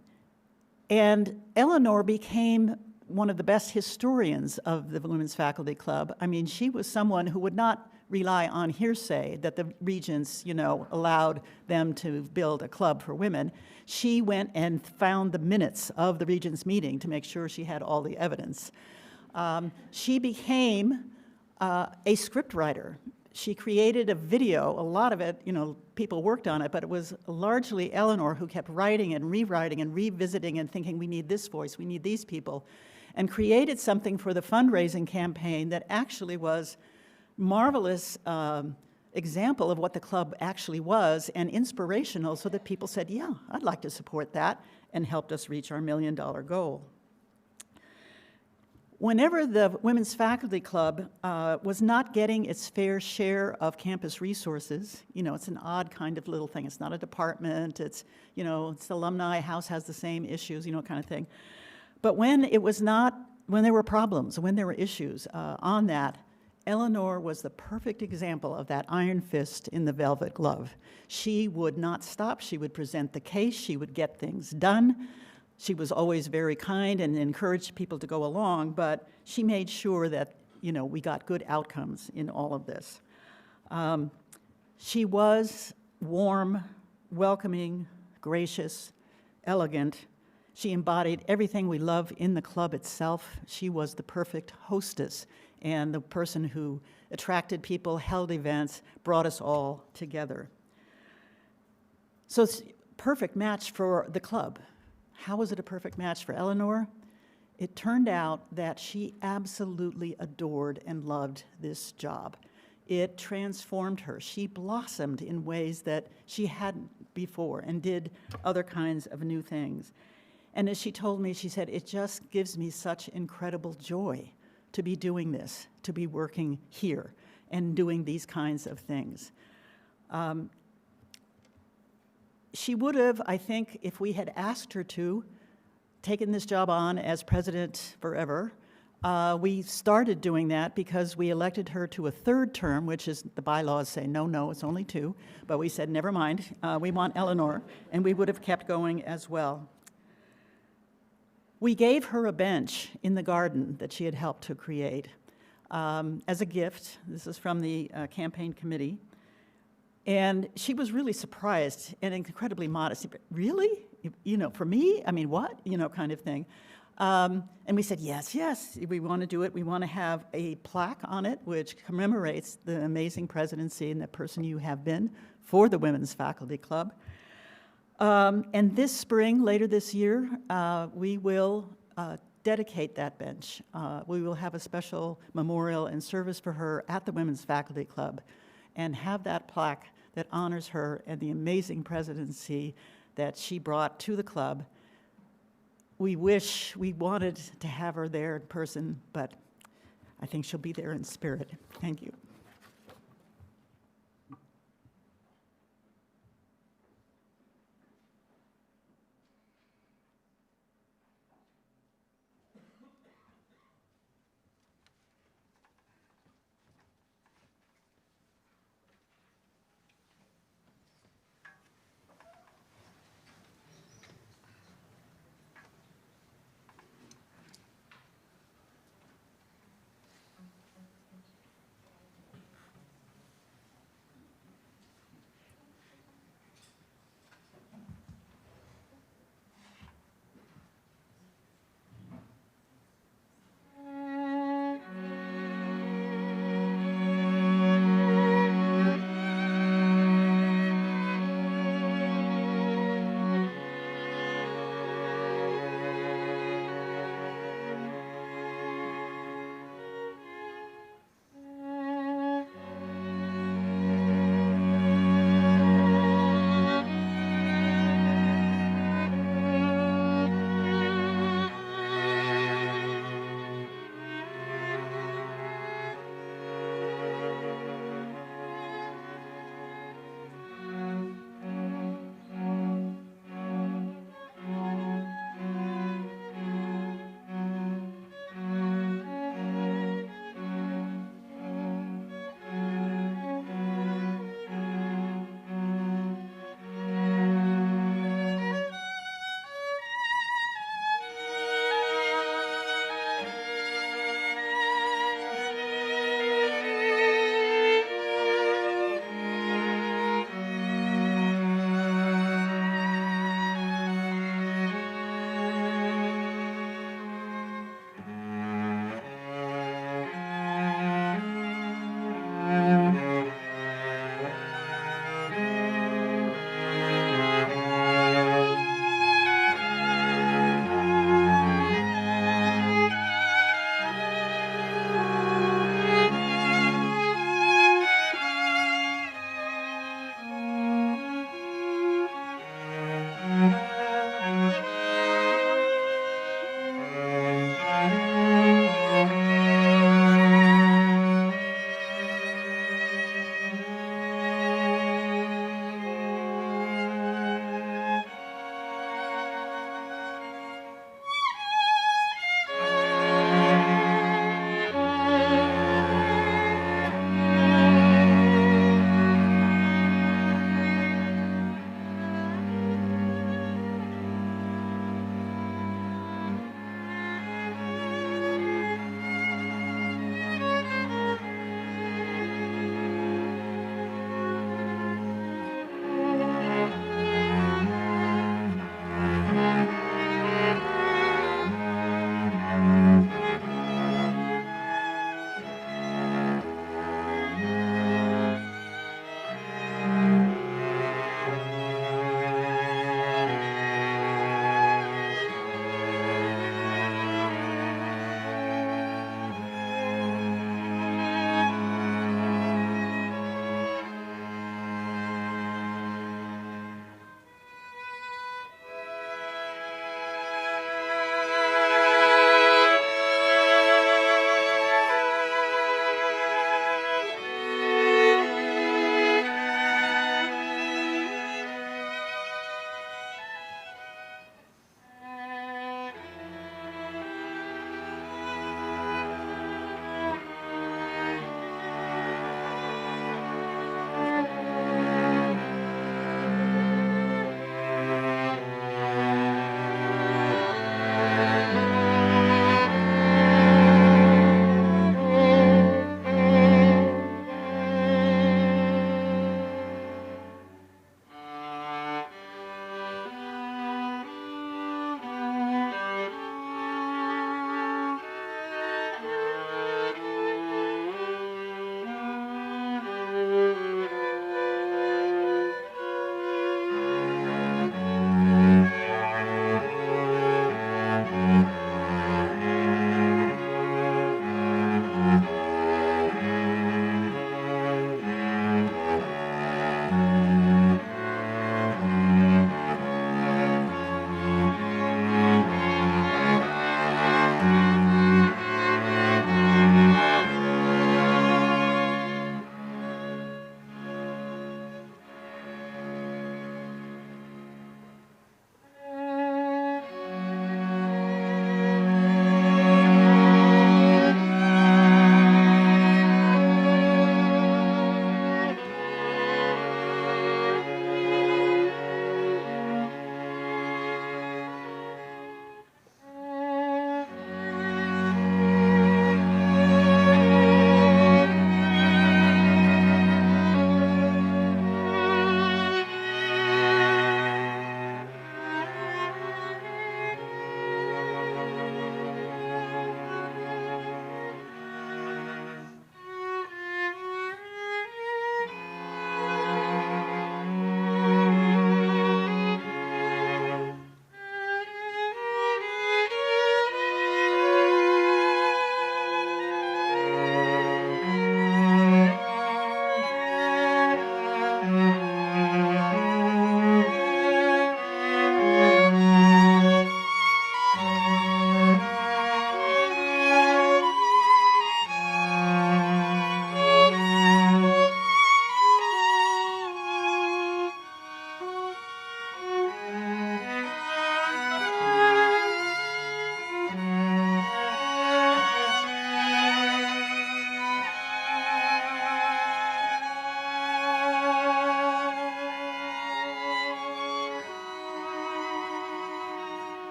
Eleanor became one of the best historians of the Women's Faculty Club. I mean, she was someone who would not rely on hearsay that the regents, allowed them to build a club for women. She went and found the minutes of the regents' meeting to make sure she had all the evidence. She became a scriptwriter. She created a video, a lot of it, people worked on it, but it was largely Eleanor who kept writing and rewriting and revisiting and thinking, we need this voice, we need these people, and created something for the fundraising campaign that actually was marvelous example of what the club actually was and inspirational so that people said, yeah, I'd like to support that, and helped us reach our $1 million goal. Whenever the Women's Faculty Club was not getting its fair share of campus resources, it's an odd kind of little thing. It's not a department, it's the alumni house has the same issues, kind of thing. But when there were problems, when there were issues on that, Eleanor was the perfect example of that iron fist in the velvet glove. She would not stop. She would present the case. She would get things done. She was always very kind and encouraged people to go along, but she made sure that, we got good outcomes in all of this. She was warm, welcoming, gracious, elegant. She embodied everything we love in the club itself. She was the perfect hostess and the person who attracted people, held events, brought us all together. So it's a perfect match for the club. How was it a perfect match for Eleanor? It turned out that she absolutely adored and loved this job. It transformed her. She blossomed in ways that she hadn't before and did other kinds of new things. And as she told me, she said, it just gives me such incredible joy to be doing this, to be working here and doing these kinds of things. She would have, I think, if we had asked her to, taken this job on as president forever, We started doing that because we elected her to a third term, which is, the bylaws say, no, it's only 2. But we said, never mind, we want Eleanor, and we would have kept going as well. We gave her a bench in the garden that she had helped to create as a gift. This is from the campaign committee. And she was really surprised and incredibly modest. Really? For me? I mean, what? Kind of thing. And we said, yes, we want to do it. We want to have a plaque on it which commemorates the amazing presidency and the person you have been for the Women's Faculty Club. And this spring, later this year, we will dedicate that bench. We will have a special memorial and service for her at the Women's Faculty Club and have that plaque that honors her and the amazing presidency that she brought to the club. We wanted to have her there in person, but I think she'll be there in spirit. Thank you.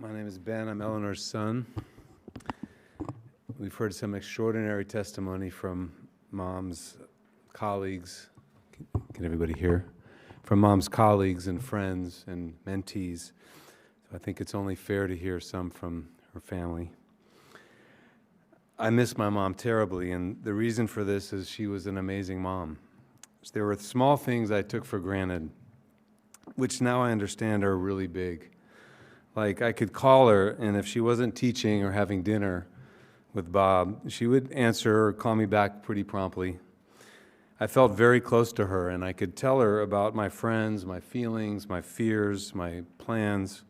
My name is Ben. I'm Eleanor's son. We've heard some extraordinary testimony from Mom's colleagues. Can everybody hear? From Mom's colleagues and friends and mentees. So I think it's only fair to hear some from her family. I miss my mom terribly, and the reason for this is she was an amazing mom. There were small things I took for granted, which now I understand are really big. Like, I could call her, and if she wasn't teaching or having dinner with Bob, she would answer or call me back pretty promptly. I felt very close to her, and I could tell her about my friends, my feelings, my fears, my plans.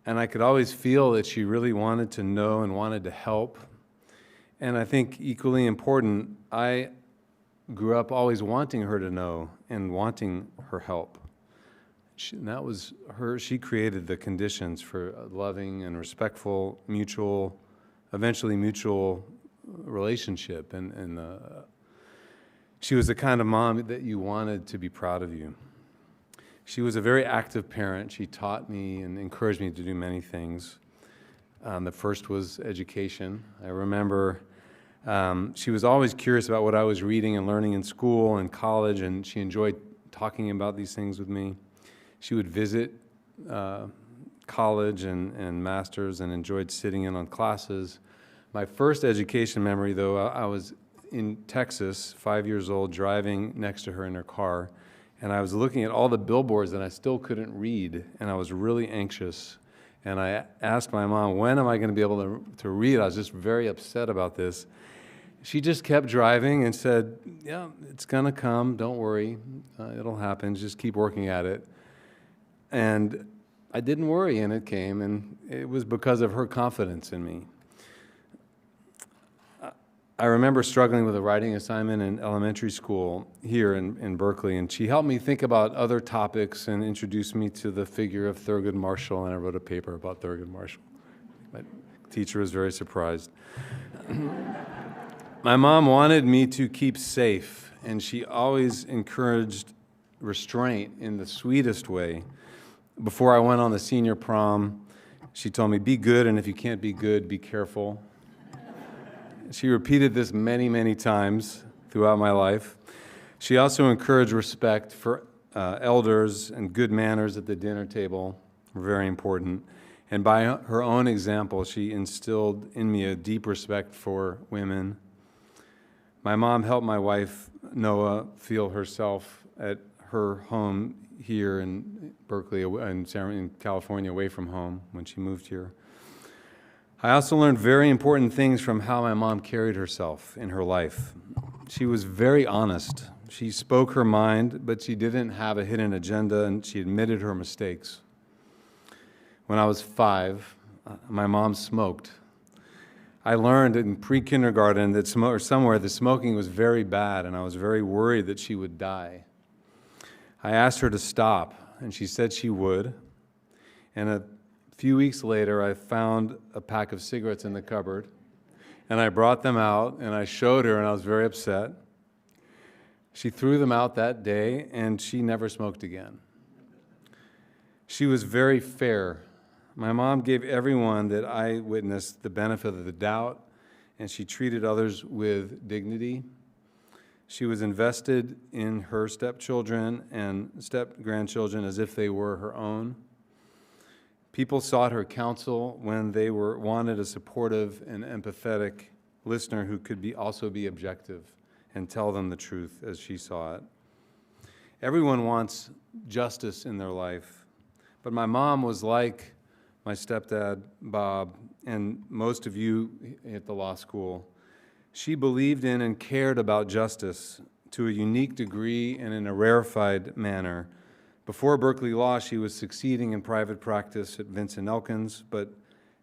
And I could always feel that she really wanted to know and wanted to help. And I think equally important, I grew up always wanting her to know and wanting her help. That was her. She created the conditions for a loving and respectful, eventually mutual relationship. And she was the kind of mom that you wanted to be proud of you. She was a very active parent. She taught me and encouraged me to do many things. The first was education. I remember she was always curious about what I was reading and learning in school and college, and she enjoyed talking about these things with me. She would visit college and masters and enjoyed sitting in on classes. My first education memory, though, I was in Texas, 5 years old, driving next to her in her car, and I was looking at all the billboards and I still couldn't read, and I was really anxious. And I asked my mom, when am I going to be able to read? I was just very upset about this. She just kept driving and said, yeah, it's going to come, don't worry, it'll happen, just keep working at it. And I didn't worry, and it came, and it was because of her confidence in me. I remember struggling with a writing assignment in elementary school here in Berkeley, and she helped me think about other topics and introduced me to the figure of Thurgood Marshall, and I wrote a paper about Thurgood Marshall. My teacher was very surprised. My mom wanted me to keep safe, and she always encouraged restraint in the sweetest way. Before I went on the senior prom, she told me, be good, and if you can't be good, be careful. She repeated this many, many times throughout my life. She also encouraged respect for elders, and good manners at the dinner table were very important. And by her own example, she instilled in me a deep respect for women. My mom helped my wife, Noah, feel herself at her home here in Berkeley, in California, away from home when she moved here. I also learned very important things from how my mom carried herself in her life. She was very honest. She spoke her mind, but she didn't have a hidden agenda, and she admitted her mistakes. When I was 5, my mom smoked. I learned in pre-kindergarten that somewhere the smoking was very bad, and I was very worried that she would die. I asked her to stop, and she said she would. And a few weeks later, I found a pack of cigarettes in the cupboard, and I brought them out, and I showed her, and I was very upset. She threw them out that day, and she never smoked again. She was very fair. My mom gave everyone that I witnessed the benefit of the doubt, and she treated others with dignity. She was invested in her stepchildren and step-grandchildren as if they were her own. People sought her counsel when they wanted a supportive and empathetic listener who could also be objective and tell them the truth as she saw it. Everyone wants justice in their life, but my mom was like my stepdad, Bob, and most of you at the law school. She believed in and cared about justice to a unique degree and in a rarefied manner. Before Berkeley Law, she was succeeding in private practice at Vincent Elkins, but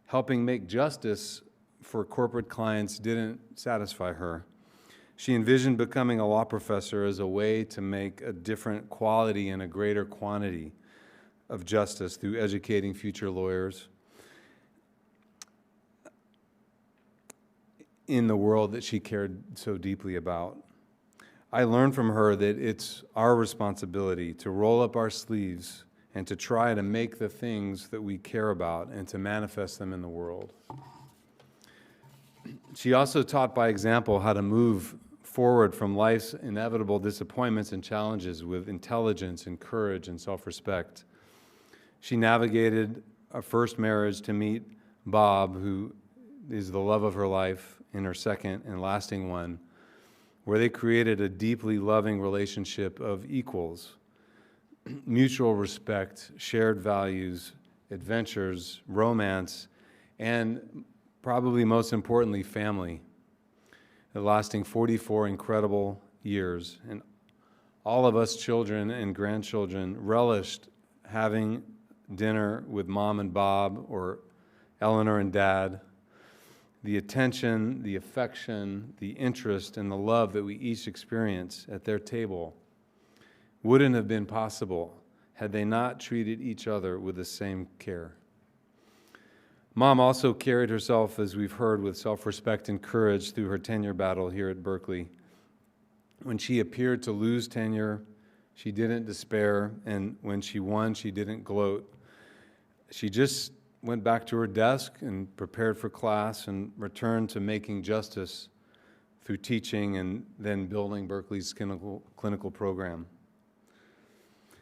helping make justice for corporate clients didn't satisfy her. She envisioned becoming a law professor as a way to make a different quality and a greater quantity of justice through educating future lawyers in the world that she cared so deeply about. I learned from her that it's our responsibility to roll up our sleeves and to try to make the things that we care about and to manifest them in the world. She also taught by example how to move forward from life's inevitable disappointments and challenges with intelligence and courage and self-respect. She navigated a first marriage to meet Bob, who is the love of her life, in her second and lasting one, where they created a deeply loving relationship of equals, mutual respect, shared values, adventures, romance, and probably most importantly, family, lasting 44 incredible years. And all of us children and grandchildren relished having dinner with Mom and Bob or Eleanor and Dad. The attention, the affection, the interest, and the love that we each experience at their table wouldn't have been possible had they not treated each other with the same care. Mom also carried herself, as we've heard, with self-respect and courage through her tenure battle here at Berkeley. When she appeared to lose tenure, she didn't despair, and when she won, she didn't gloat. She just went back to her desk and prepared for class and returned to making justice through teaching and then building Berkeley's clinical program.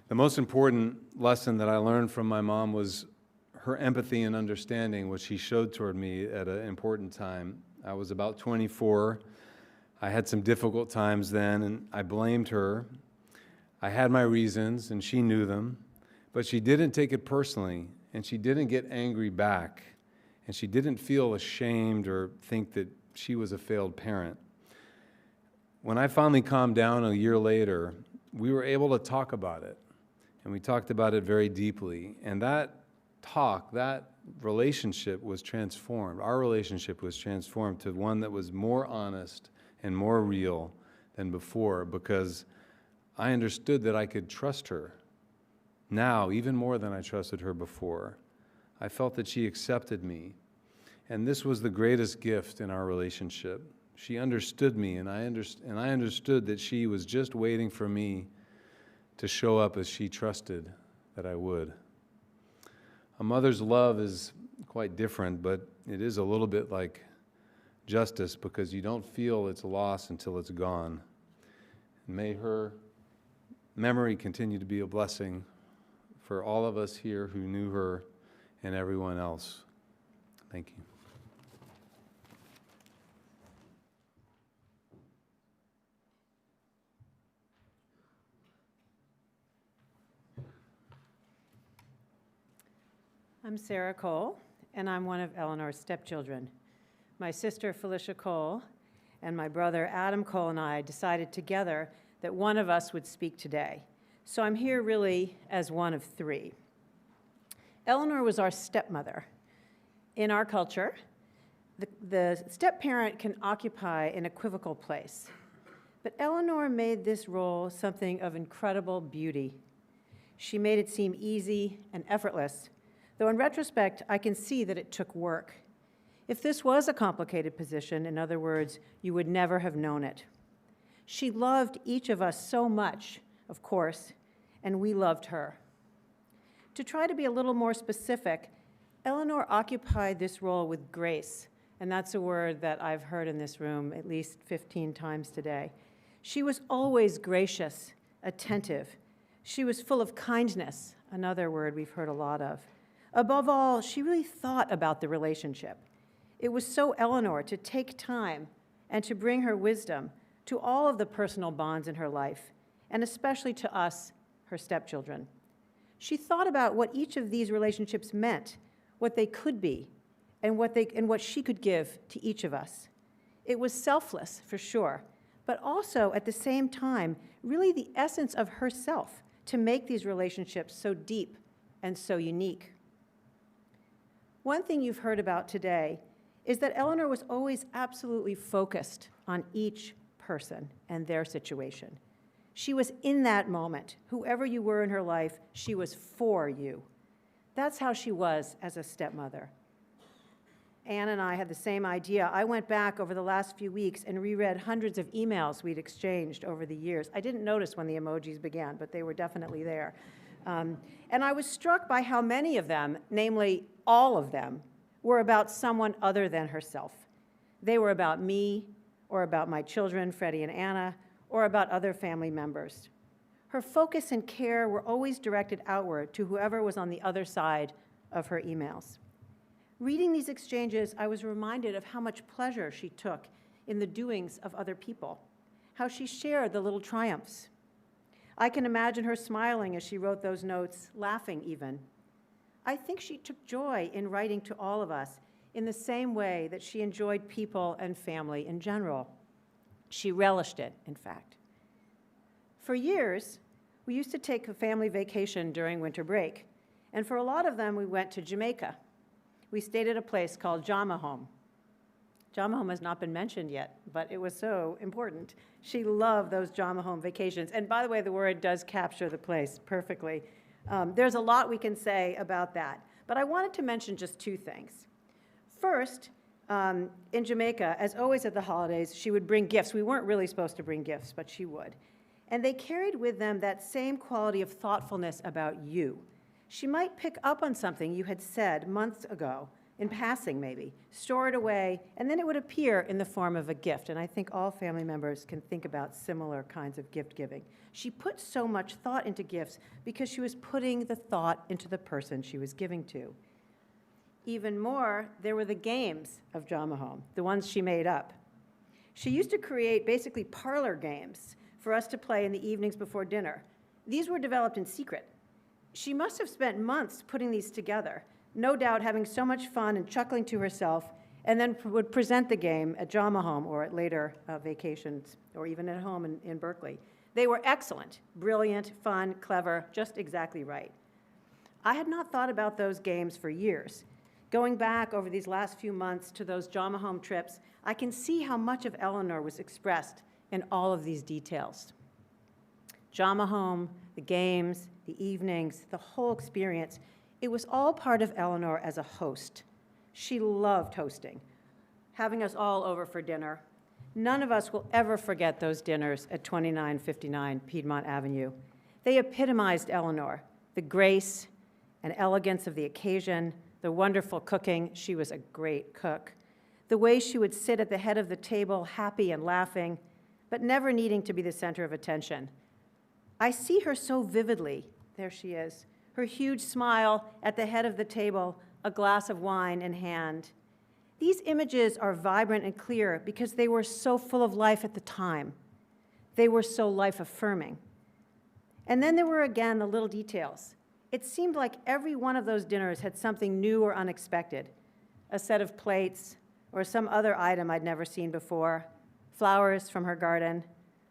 The most important lesson that I learned from my mom was her empathy and understanding, which she showed toward me at an important time. I was about 24. I had some difficult times then, and I blamed her. I had my reasons, and she knew them, but she didn't take it personally, and she didn't get angry back, and she didn't feel ashamed or think that she was a failed parent. When I finally calmed down a year later, we were able to talk about it, and we talked about it very deeply, and that relationship was transformed. Our relationship was transformed to one that was more honest and more real than before, because I understood that I could trust her now, even more than I trusted her before. I felt that she accepted me, and this was the greatest gift in our relationship. She understood me, and I understood that she was just waiting for me to show up as she trusted that I would. A mother's love is quite different, but it is a little bit like justice, because you don't feel its loss until it's gone. And may her memory continue to be a blessing for all of us here who knew her and everyone else. Thank you. I'm Sarah Cole, and I'm one of Eleanor's stepchildren. My sister Felicia Cole and my brother Adam Cole and I decided together that one of us would speak today. So I'm here really as one of three. Eleanor was our stepmother. In our culture, the step-parent can occupy an equivocal place. But Eleanor made this role something of incredible beauty. She made it seem easy and effortless, though in retrospect, I can see that it took work. If this was a complicated position, in other words, you would never have known it. She loved each of us so much, of course, and we loved her. To try to be a little more specific, Eleanor occupied this role with grace, and that's a word that I've heard in this room at least 15 times today. She was always gracious, attentive. She was full of kindness, another word we've heard a lot of. Above all, she really thought about the relationship. It was so Eleanor to take time and to bring her wisdom to all of the personal bonds in her life, and especially to us, her stepchildren. She thought about what each of these relationships meant, what they could be, and what she could give to each of us. It was selfless, for sure, but also, at the same time, really the essence of herself to make these relationships so deep and so unique. One thing you've heard about today is that Eleanor was always absolutely focused on each person and their situation. She was in that moment. Whoever you were in her life, she was for you. That's how she was as a stepmother. Anne and I had the same idea. I went back over the last few weeks and reread hundreds of emails we'd exchanged over the years. I didn't notice when the emojis began, but they were definitely there. And I was struck by how many of them, namely all of them, were about someone other than herself. They were about me, or about my children, Freddie and Anna, or about other family members. Her focus and care were always directed outward to whoever was on the other side of her emails. Reading these exchanges, I was reminded of how much pleasure she took in the doings of other people, how she shared the little triumphs. I can imagine her smiling as she wrote those notes, laughing even. I think she took joy in writing to all of us in the same way that she enjoyed people and family in general. She relished it, in fact. For years, we used to take a family vacation during winter break, and for a lot of them, we went to Jamaica. We stayed at a place called Jamahome. Jamahome has not been mentioned yet, but it was so important. She loved those Jamahome vacations. And by the way, the word does capture the place perfectly. There's a lot we can say about that, but I wanted to mention just two things. First, in Jamaica, as always at the holidays, she would bring gifts. We weren't really supposed to bring gifts, but she would. And they carried with them that same quality of thoughtfulness about you. She might pick up on something you had said months ago, in passing maybe, store it away, and then it would appear in the form of a gift. And I think all family members can think about similar kinds of gift giving. She put so much thought into gifts because she was putting the thought into the person she was giving to. Even more, there were the games of Jamahome, the ones she made up. She used to create basically parlor games for us to play in the evenings before dinner. These were developed in secret. She must have spent months putting these together, no doubt having so much fun and chuckling to herself, and then would present the game at Jamahome or at later vacations, or even at home in Berkeley. They were excellent, brilliant, fun, clever, just exactly right. I had not thought about those games for years. Going back over these last few months to those Jamahome trips, I can see how much of Eleanor was expressed in all of these details. Jamahome, the games, the evenings, the whole experience, it was all part of Eleanor as a host. She loved hosting, having us all over for dinner. None of us will ever forget those dinners at 2959 Piedmont Avenue. They epitomized Eleanor, the grace and elegance of the occasion, the wonderful cooking. She was a great cook. The way she would sit at the head of the table, happy and laughing, but never needing to be the center of attention. I see her so vividly. There she is, her huge smile at the head of the table, a glass of wine in hand. These images are vibrant and clear because they were so full of life at the time. They were so life-affirming. And then there were again the little details. It seemed like every one of those dinners had something new or unexpected, a set of plates or some other item I'd never seen before, flowers from her garden,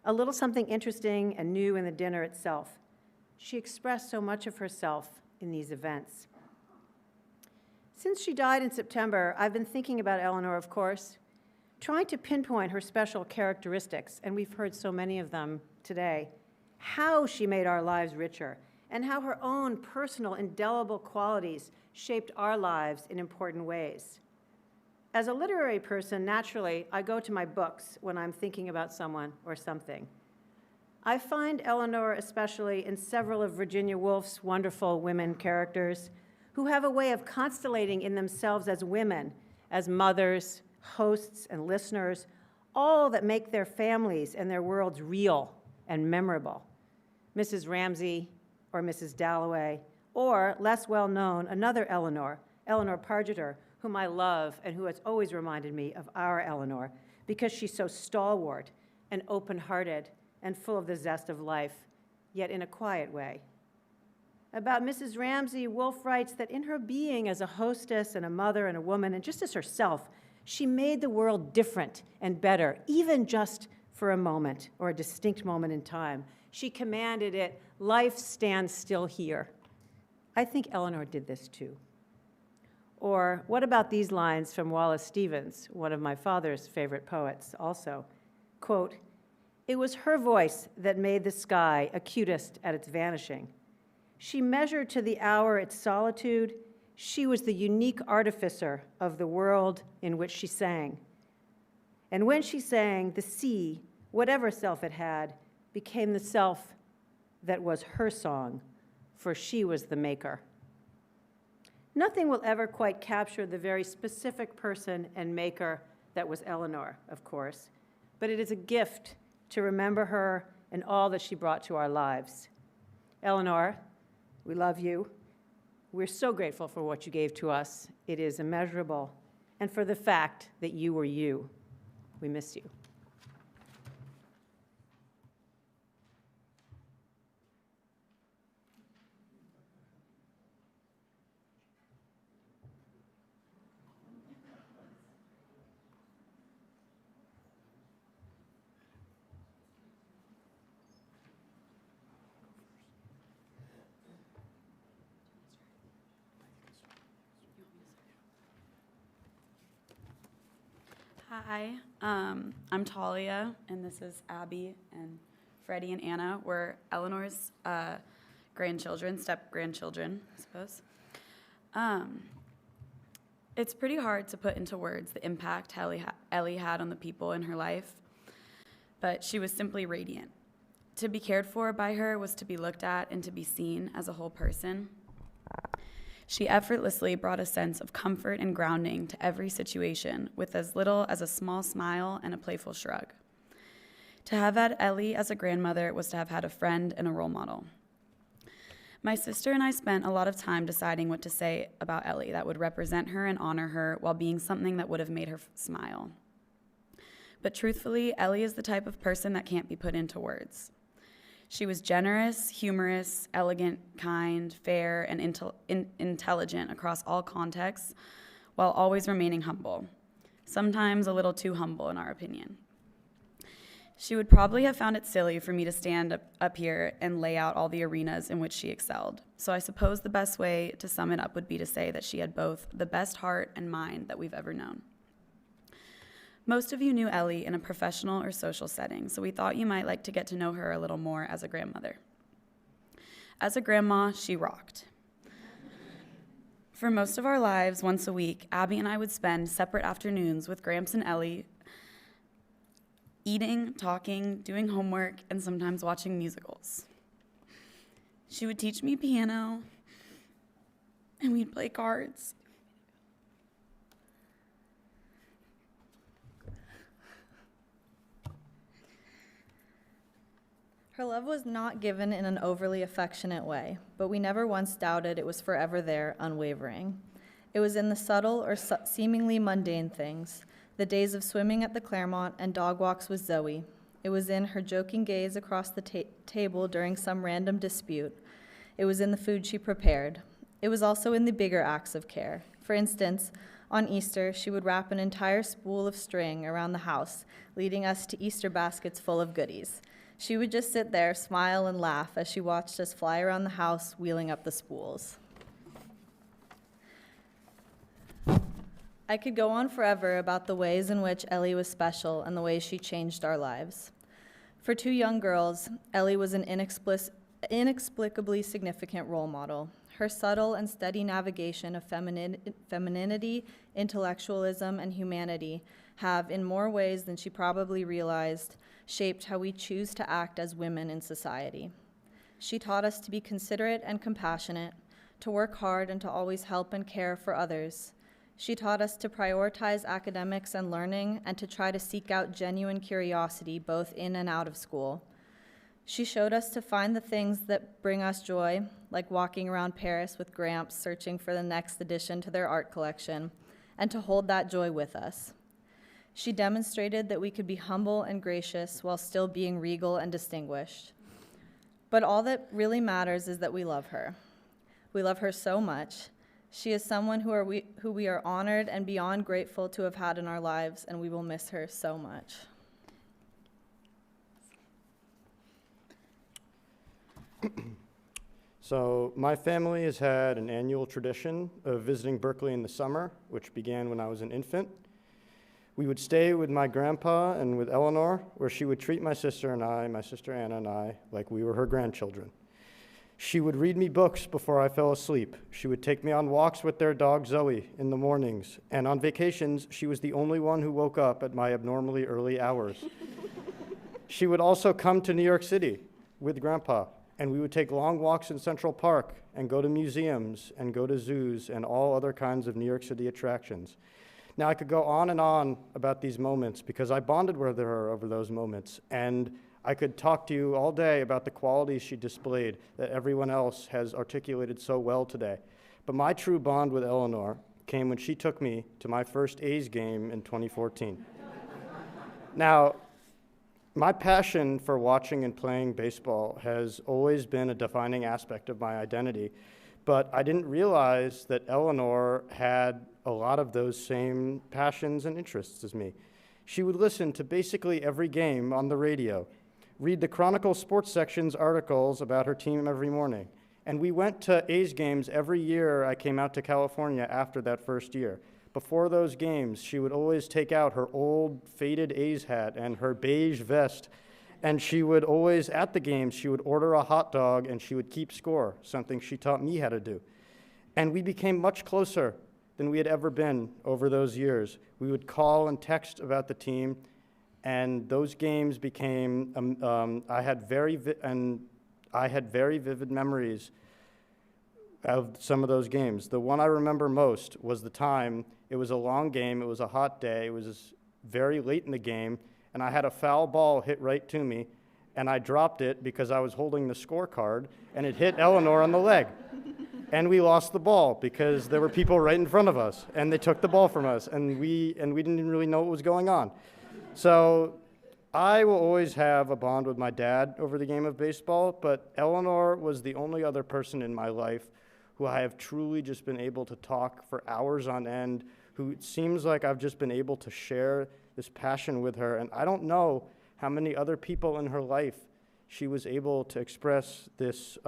a little something interesting and new in the dinner itself. She expressed so much of herself in these events. Since she died in September, I've been thinking about Eleanor, of course, trying to pinpoint her special characteristics, and we've heard so many of them today, how she made our lives richer, and how her own personal, indelible qualities shaped our lives in important ways. As a literary person, naturally, I go to my books when I'm thinking about someone or something. I find Eleanor especially in several of Virginia Woolf's wonderful women characters who have a way of constellating in themselves as women, as mothers, hosts, and listeners, all that make their families and their worlds real and memorable. Mrs. Ramsay or Mrs. Dalloway, or, less well-known, another Eleanor, Eleanor Pargeter, whom I love and who has always reminded me of our Eleanor because she's so stalwart and open-hearted and full of the zest of life, yet in a quiet way. About Mrs. Ramsay, Woolf writes that in her being as a hostess and a mother and a woman, and just as herself, she made the world different and better, even just for a moment or a distinct moment in time. She commanded it, life stands still here. I think Eleanor did this too. Or what about these lines from Wallace Stevens, one of my father's favorite poets also? Quote, "It was her voice that made the sky acutest at its vanishing. She measured to the hour its solitude. She was the unique artificer of the world in which she sang. And when she sang, the sea, whatever self it had, became the self that was her song for she was the maker. Nothing will ever quite capture the very specific person and maker that was Eleanor, of course, but it is a gift to remember her and all that she brought to our lives. Eleanor, we love you. We're so grateful for what you gave to us. It is immeasurable, and for the fact that you were you. We miss you. Hi, I'm Talia, and this is Abby and Freddie and Anna. We're Eleanor's grandchildren, step-grandchildren, I suppose. It's pretty hard to put into words the impact Ellie had on the people in her life, but she was simply radiant. To be cared for by her was to be looked at and to be seen as a whole person. She effortlessly brought a sense of comfort and grounding to every situation with as little as a small smile and a playful shrug. To have had Ellie as a grandmother was to have had a friend and a role model. My sister and I spent a lot of time deciding what to say about Ellie that would represent her and honor her while being something that would have made her smile. But truthfully, Ellie is the type of person that can't be put into words. She was generous, humorous, elegant, kind, fair, and intelligent across all contexts, while always remaining humble, sometimes a little too humble in our opinion. She would probably have found it silly for me to stand up here and lay out all the arenas in which she excelled. So I suppose the best way to sum it up would be to say that she had both the best heart and mind that we've ever known. Most of you knew Ellie in a professional or social setting, so we thought you might like to get to know her a little more as a grandmother. As a grandma, she rocked. For most of our lives, once a week, Abby and I would spend separate afternoons with Gramps and Ellie, eating, talking, doing homework, and sometimes watching musicals. She would teach me piano, and we'd play cards. Her love was not given in an overly affectionate way, but we never once doubted it was forever there, unwavering. It was in the subtle or seemingly mundane things, the days of swimming at the Claremont and dog walks with Zoe. It was in her joking gaze across the table during some random dispute. It was in the food she prepared. It was also in the bigger acts of care. For instance, on Easter, she would wrap an entire spool of string around the house, leading us to Easter baskets full of goodies. She would just sit there, smile, and laugh as she watched us fly around the house, wheeling up the spools. I could go on forever about the ways in which Ellie was special and the ways she changed our lives. For two young girls, Ellie was an inexplicably significant role model. Her subtle and steady navigation of femininity, intellectualism, and humanity have, in more ways than she probably realized, shaped how we choose to act as women in society. She taught us to be considerate and compassionate, to work hard and to always help and care for others. She taught us to prioritize academics and learning and to try to seek out genuine curiosity both in and out of school. She showed us to find the things that bring us joy, like walking around Paris with Gramps searching for the next addition to their art collection, and to hold that joy with us. She demonstrated that we could be humble and gracious while still being regal and distinguished. But all that really matters is that we love her. We love her so much. She is someone who we are honored and beyond grateful to have had in our lives, and we will miss her so much. So my family has had an annual tradition of visiting Berkeley in the summer, which began when I was an infant. We would stay with my grandpa and with Eleanor, where she would treat my sister Anna and I, like we were her grandchildren. She would read me books before I fell asleep. She would take me on walks with their dog Zoe in the mornings. And on vacations, she was the only one who woke up at my abnormally early hours. She would also come to New York City with Grandpa And we would take long walks in Central Park and go to museums and go to zoos and all other kinds of New York City attractions. Now, I could go on and on about these moments because I bonded with her over those moments. And I could talk to you all day about the qualities she displayed that everyone else has articulated so well today. But my true bond with Eleanor came when she took me to my first A's game in 2014. Now, my passion for watching and playing baseball has always been a defining aspect of my identity, but I didn't realize that Eleanor had a lot of those same passions and interests as me. She would listen to basically every game on the radio, read the Chronicle sports section's articles about her team every morning, and we went to A's games every year I came out to California after that first year. Before those games, she would always take out her old faded A's hat and her beige vest, and she would always, at the games, she would order a hot dog and she would keep score, something she taught me how to do. And we became much closer than we had ever been over those years. We would call and text about the team, and those games became, I had very vivid memories of some of those games. The one I remember most was the time, it was a long game, it was a hot day, it was very late in the game, and I had a foul ball hit right to me, and I dropped it because I was holding the scorecard, and it hit Eleanor on the leg. And we lost the ball because there were people right in front of us, and they took the ball from us, and we didn't really know what was going on. So I will always have a bond with my dad over the game of baseball, but Eleanor was the only other person in my life who I have truly just been able to talk for hours on end, who it seems like I've just been able to share this passion with her. And I don't know how many other people in her life she was able to express this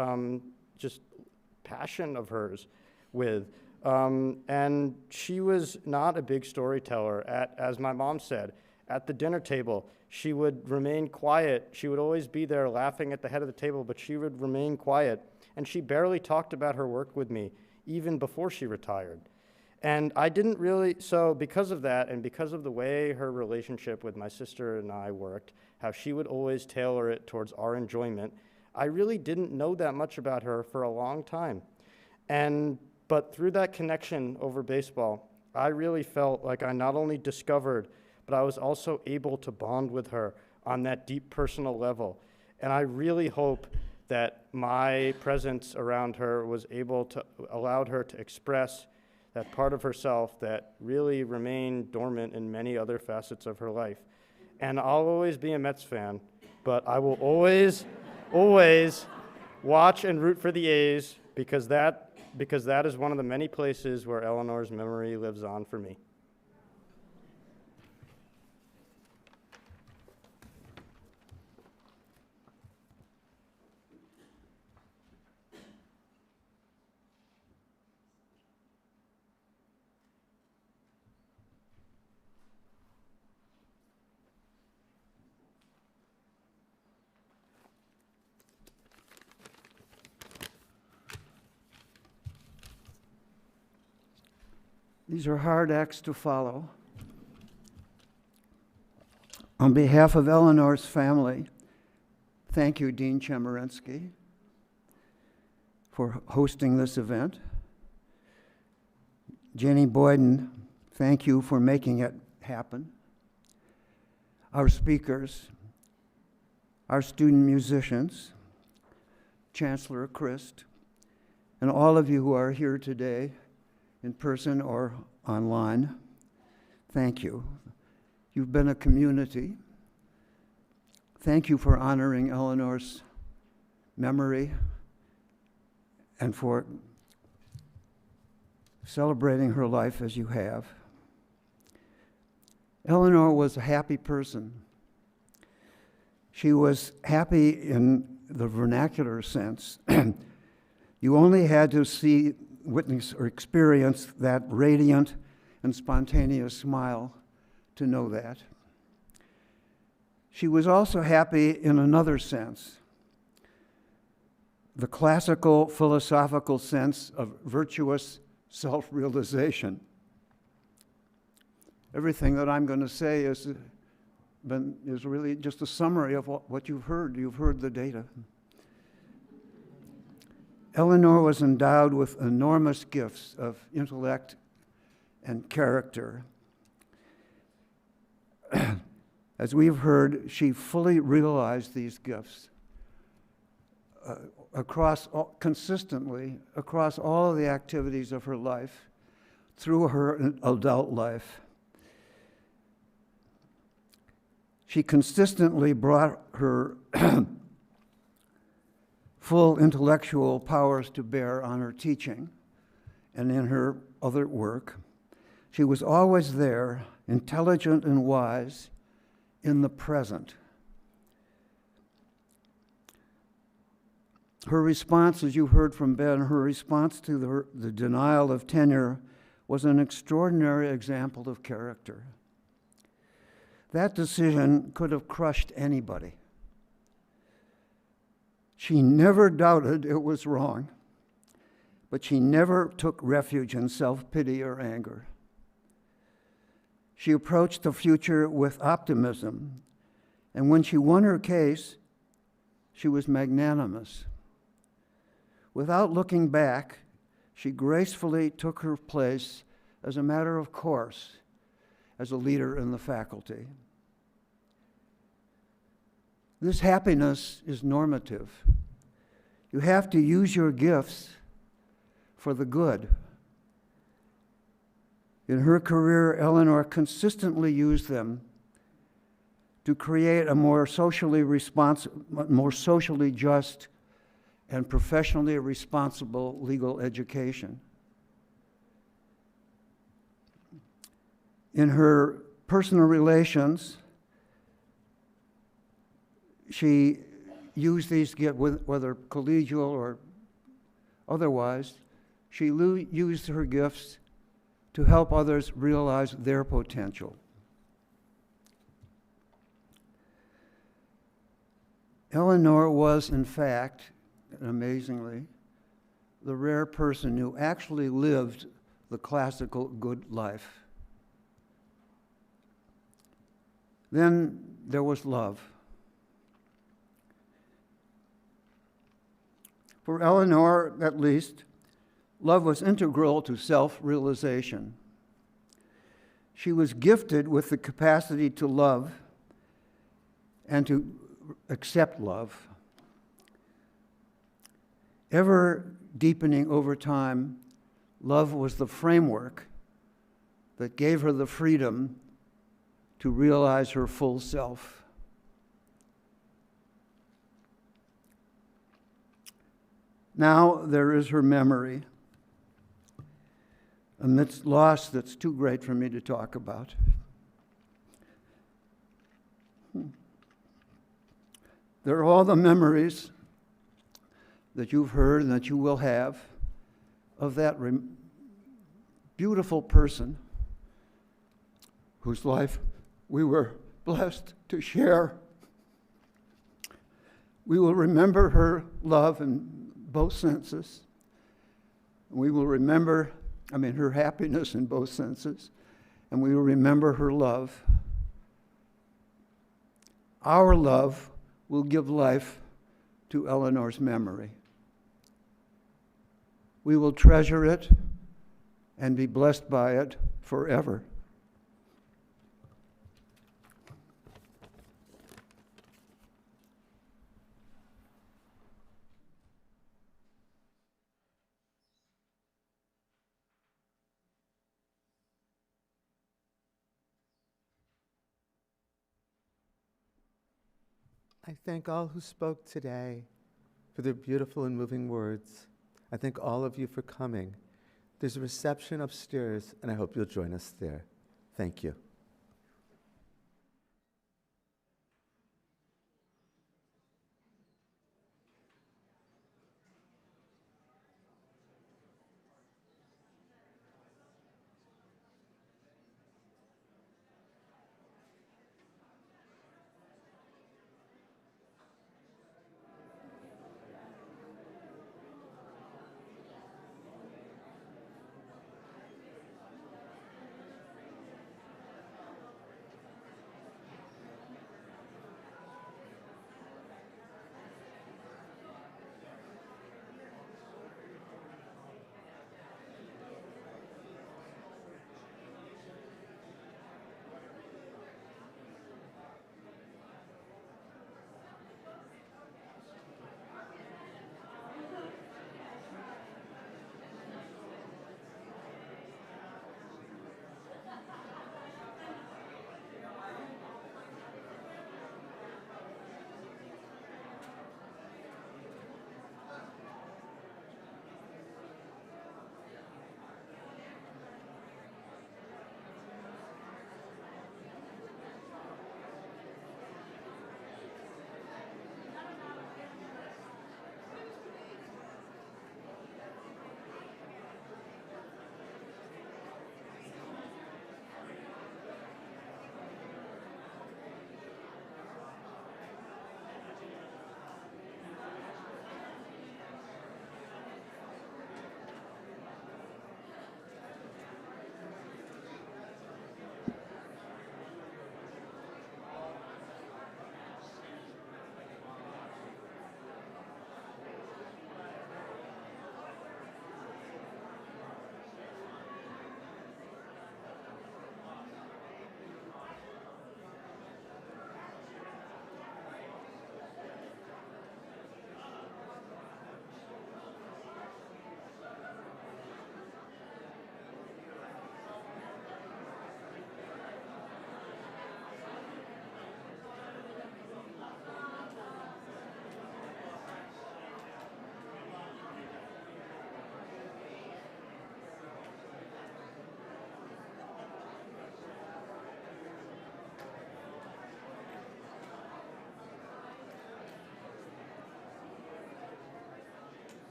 just passion of hers with. And she was not a big storyteller. As my mom said, at the dinner table, she would remain quiet. She would always be there laughing at the head of the table, but she would remain quiet. And she barely talked about her work with me, even before she retired. And I didn't really, so because of that, and because of the way her relationship with my sister and I worked, how she would always tailor it towards our enjoyment, I really didn't know that much about her for a long time. But through that connection over baseball, I really felt like I not only discovered, but I was also able to bond with her on that deep personal level. And I really hope that my presence around her was able to allowed her to express that part of herself that really remained dormant in many other facets of her life. And I'll always be a Mets fan, but I will always watch and root for the A's because that is one of the many places where Eleanor's memory lives on for me. These are hard acts to follow. On behalf of Eleanor's family, thank you, Dean Chemerinsky, for hosting this event. Jenny Boyden, thank you for making it happen. Our speakers, our student musicians, Chancellor Christ, and all of you who are here today, in person or online, thank you. You've been a community. Thank you for honoring Eleanor's memory and for celebrating her life as you have. Eleanor was a happy person. She was happy in the vernacular sense. You only had to see, witness, or experience that radiant and spontaneous smile to know that. She was also happy in another sense, the classical philosophical sense of virtuous self-realization. Everything that I'm going to say is really just a summary of what you've heard. You've heard the data. Eleanor was endowed with enormous gifts of intellect and character. As we've heard, she fully realized these gifts consistently across all of the activities of her life through her adult life. She consistently brought her full intellectual powers to bear on her teaching and in her other work. She was always there, intelligent and wise, in the present. Her response, as you heard from Ben, her response to the denial of tenure was an extraordinary example of character. That decision could have crushed anybody. She never doubted it was wrong, but she never took refuge in self-pity or anger. She approached the future with optimism, and when she won her case, she was magnanimous. Without looking back, she gracefully took her place as a matter of course as a leader in the faculty. This happiness is normative. You have to use your gifts for the good. In her career, Eleanor consistently used them to create a more socially just and professionally responsible legal education. In her personal relations, she used these gifts, whether collegial or otherwise, she used her gifts to help others realize their potential. Eleanor was, in fact, amazingly, the rare person who actually lived the classical good life. Then there was love. For Eleanor, at least, love was integral to self-realization. She was gifted with the capacity to love and to accept love. Ever deepening over time, love was the framework that gave her the freedom to realize her full self. Now there is her memory, amidst loss that's too great for me to talk about. There are all the memories that you've heard and that you will have of that beautiful person whose life we were blessed to share. We will remember her love in both senses. We will remember, her happiness in both senses, and we will remember her love. Our love will give life to Eleanor's memory. We will treasure it and be blessed by it forever. I thank all who spoke today for their beautiful and moving words. I thank all of you for coming. There's a reception upstairs, and I hope you'll join us there. Thank you.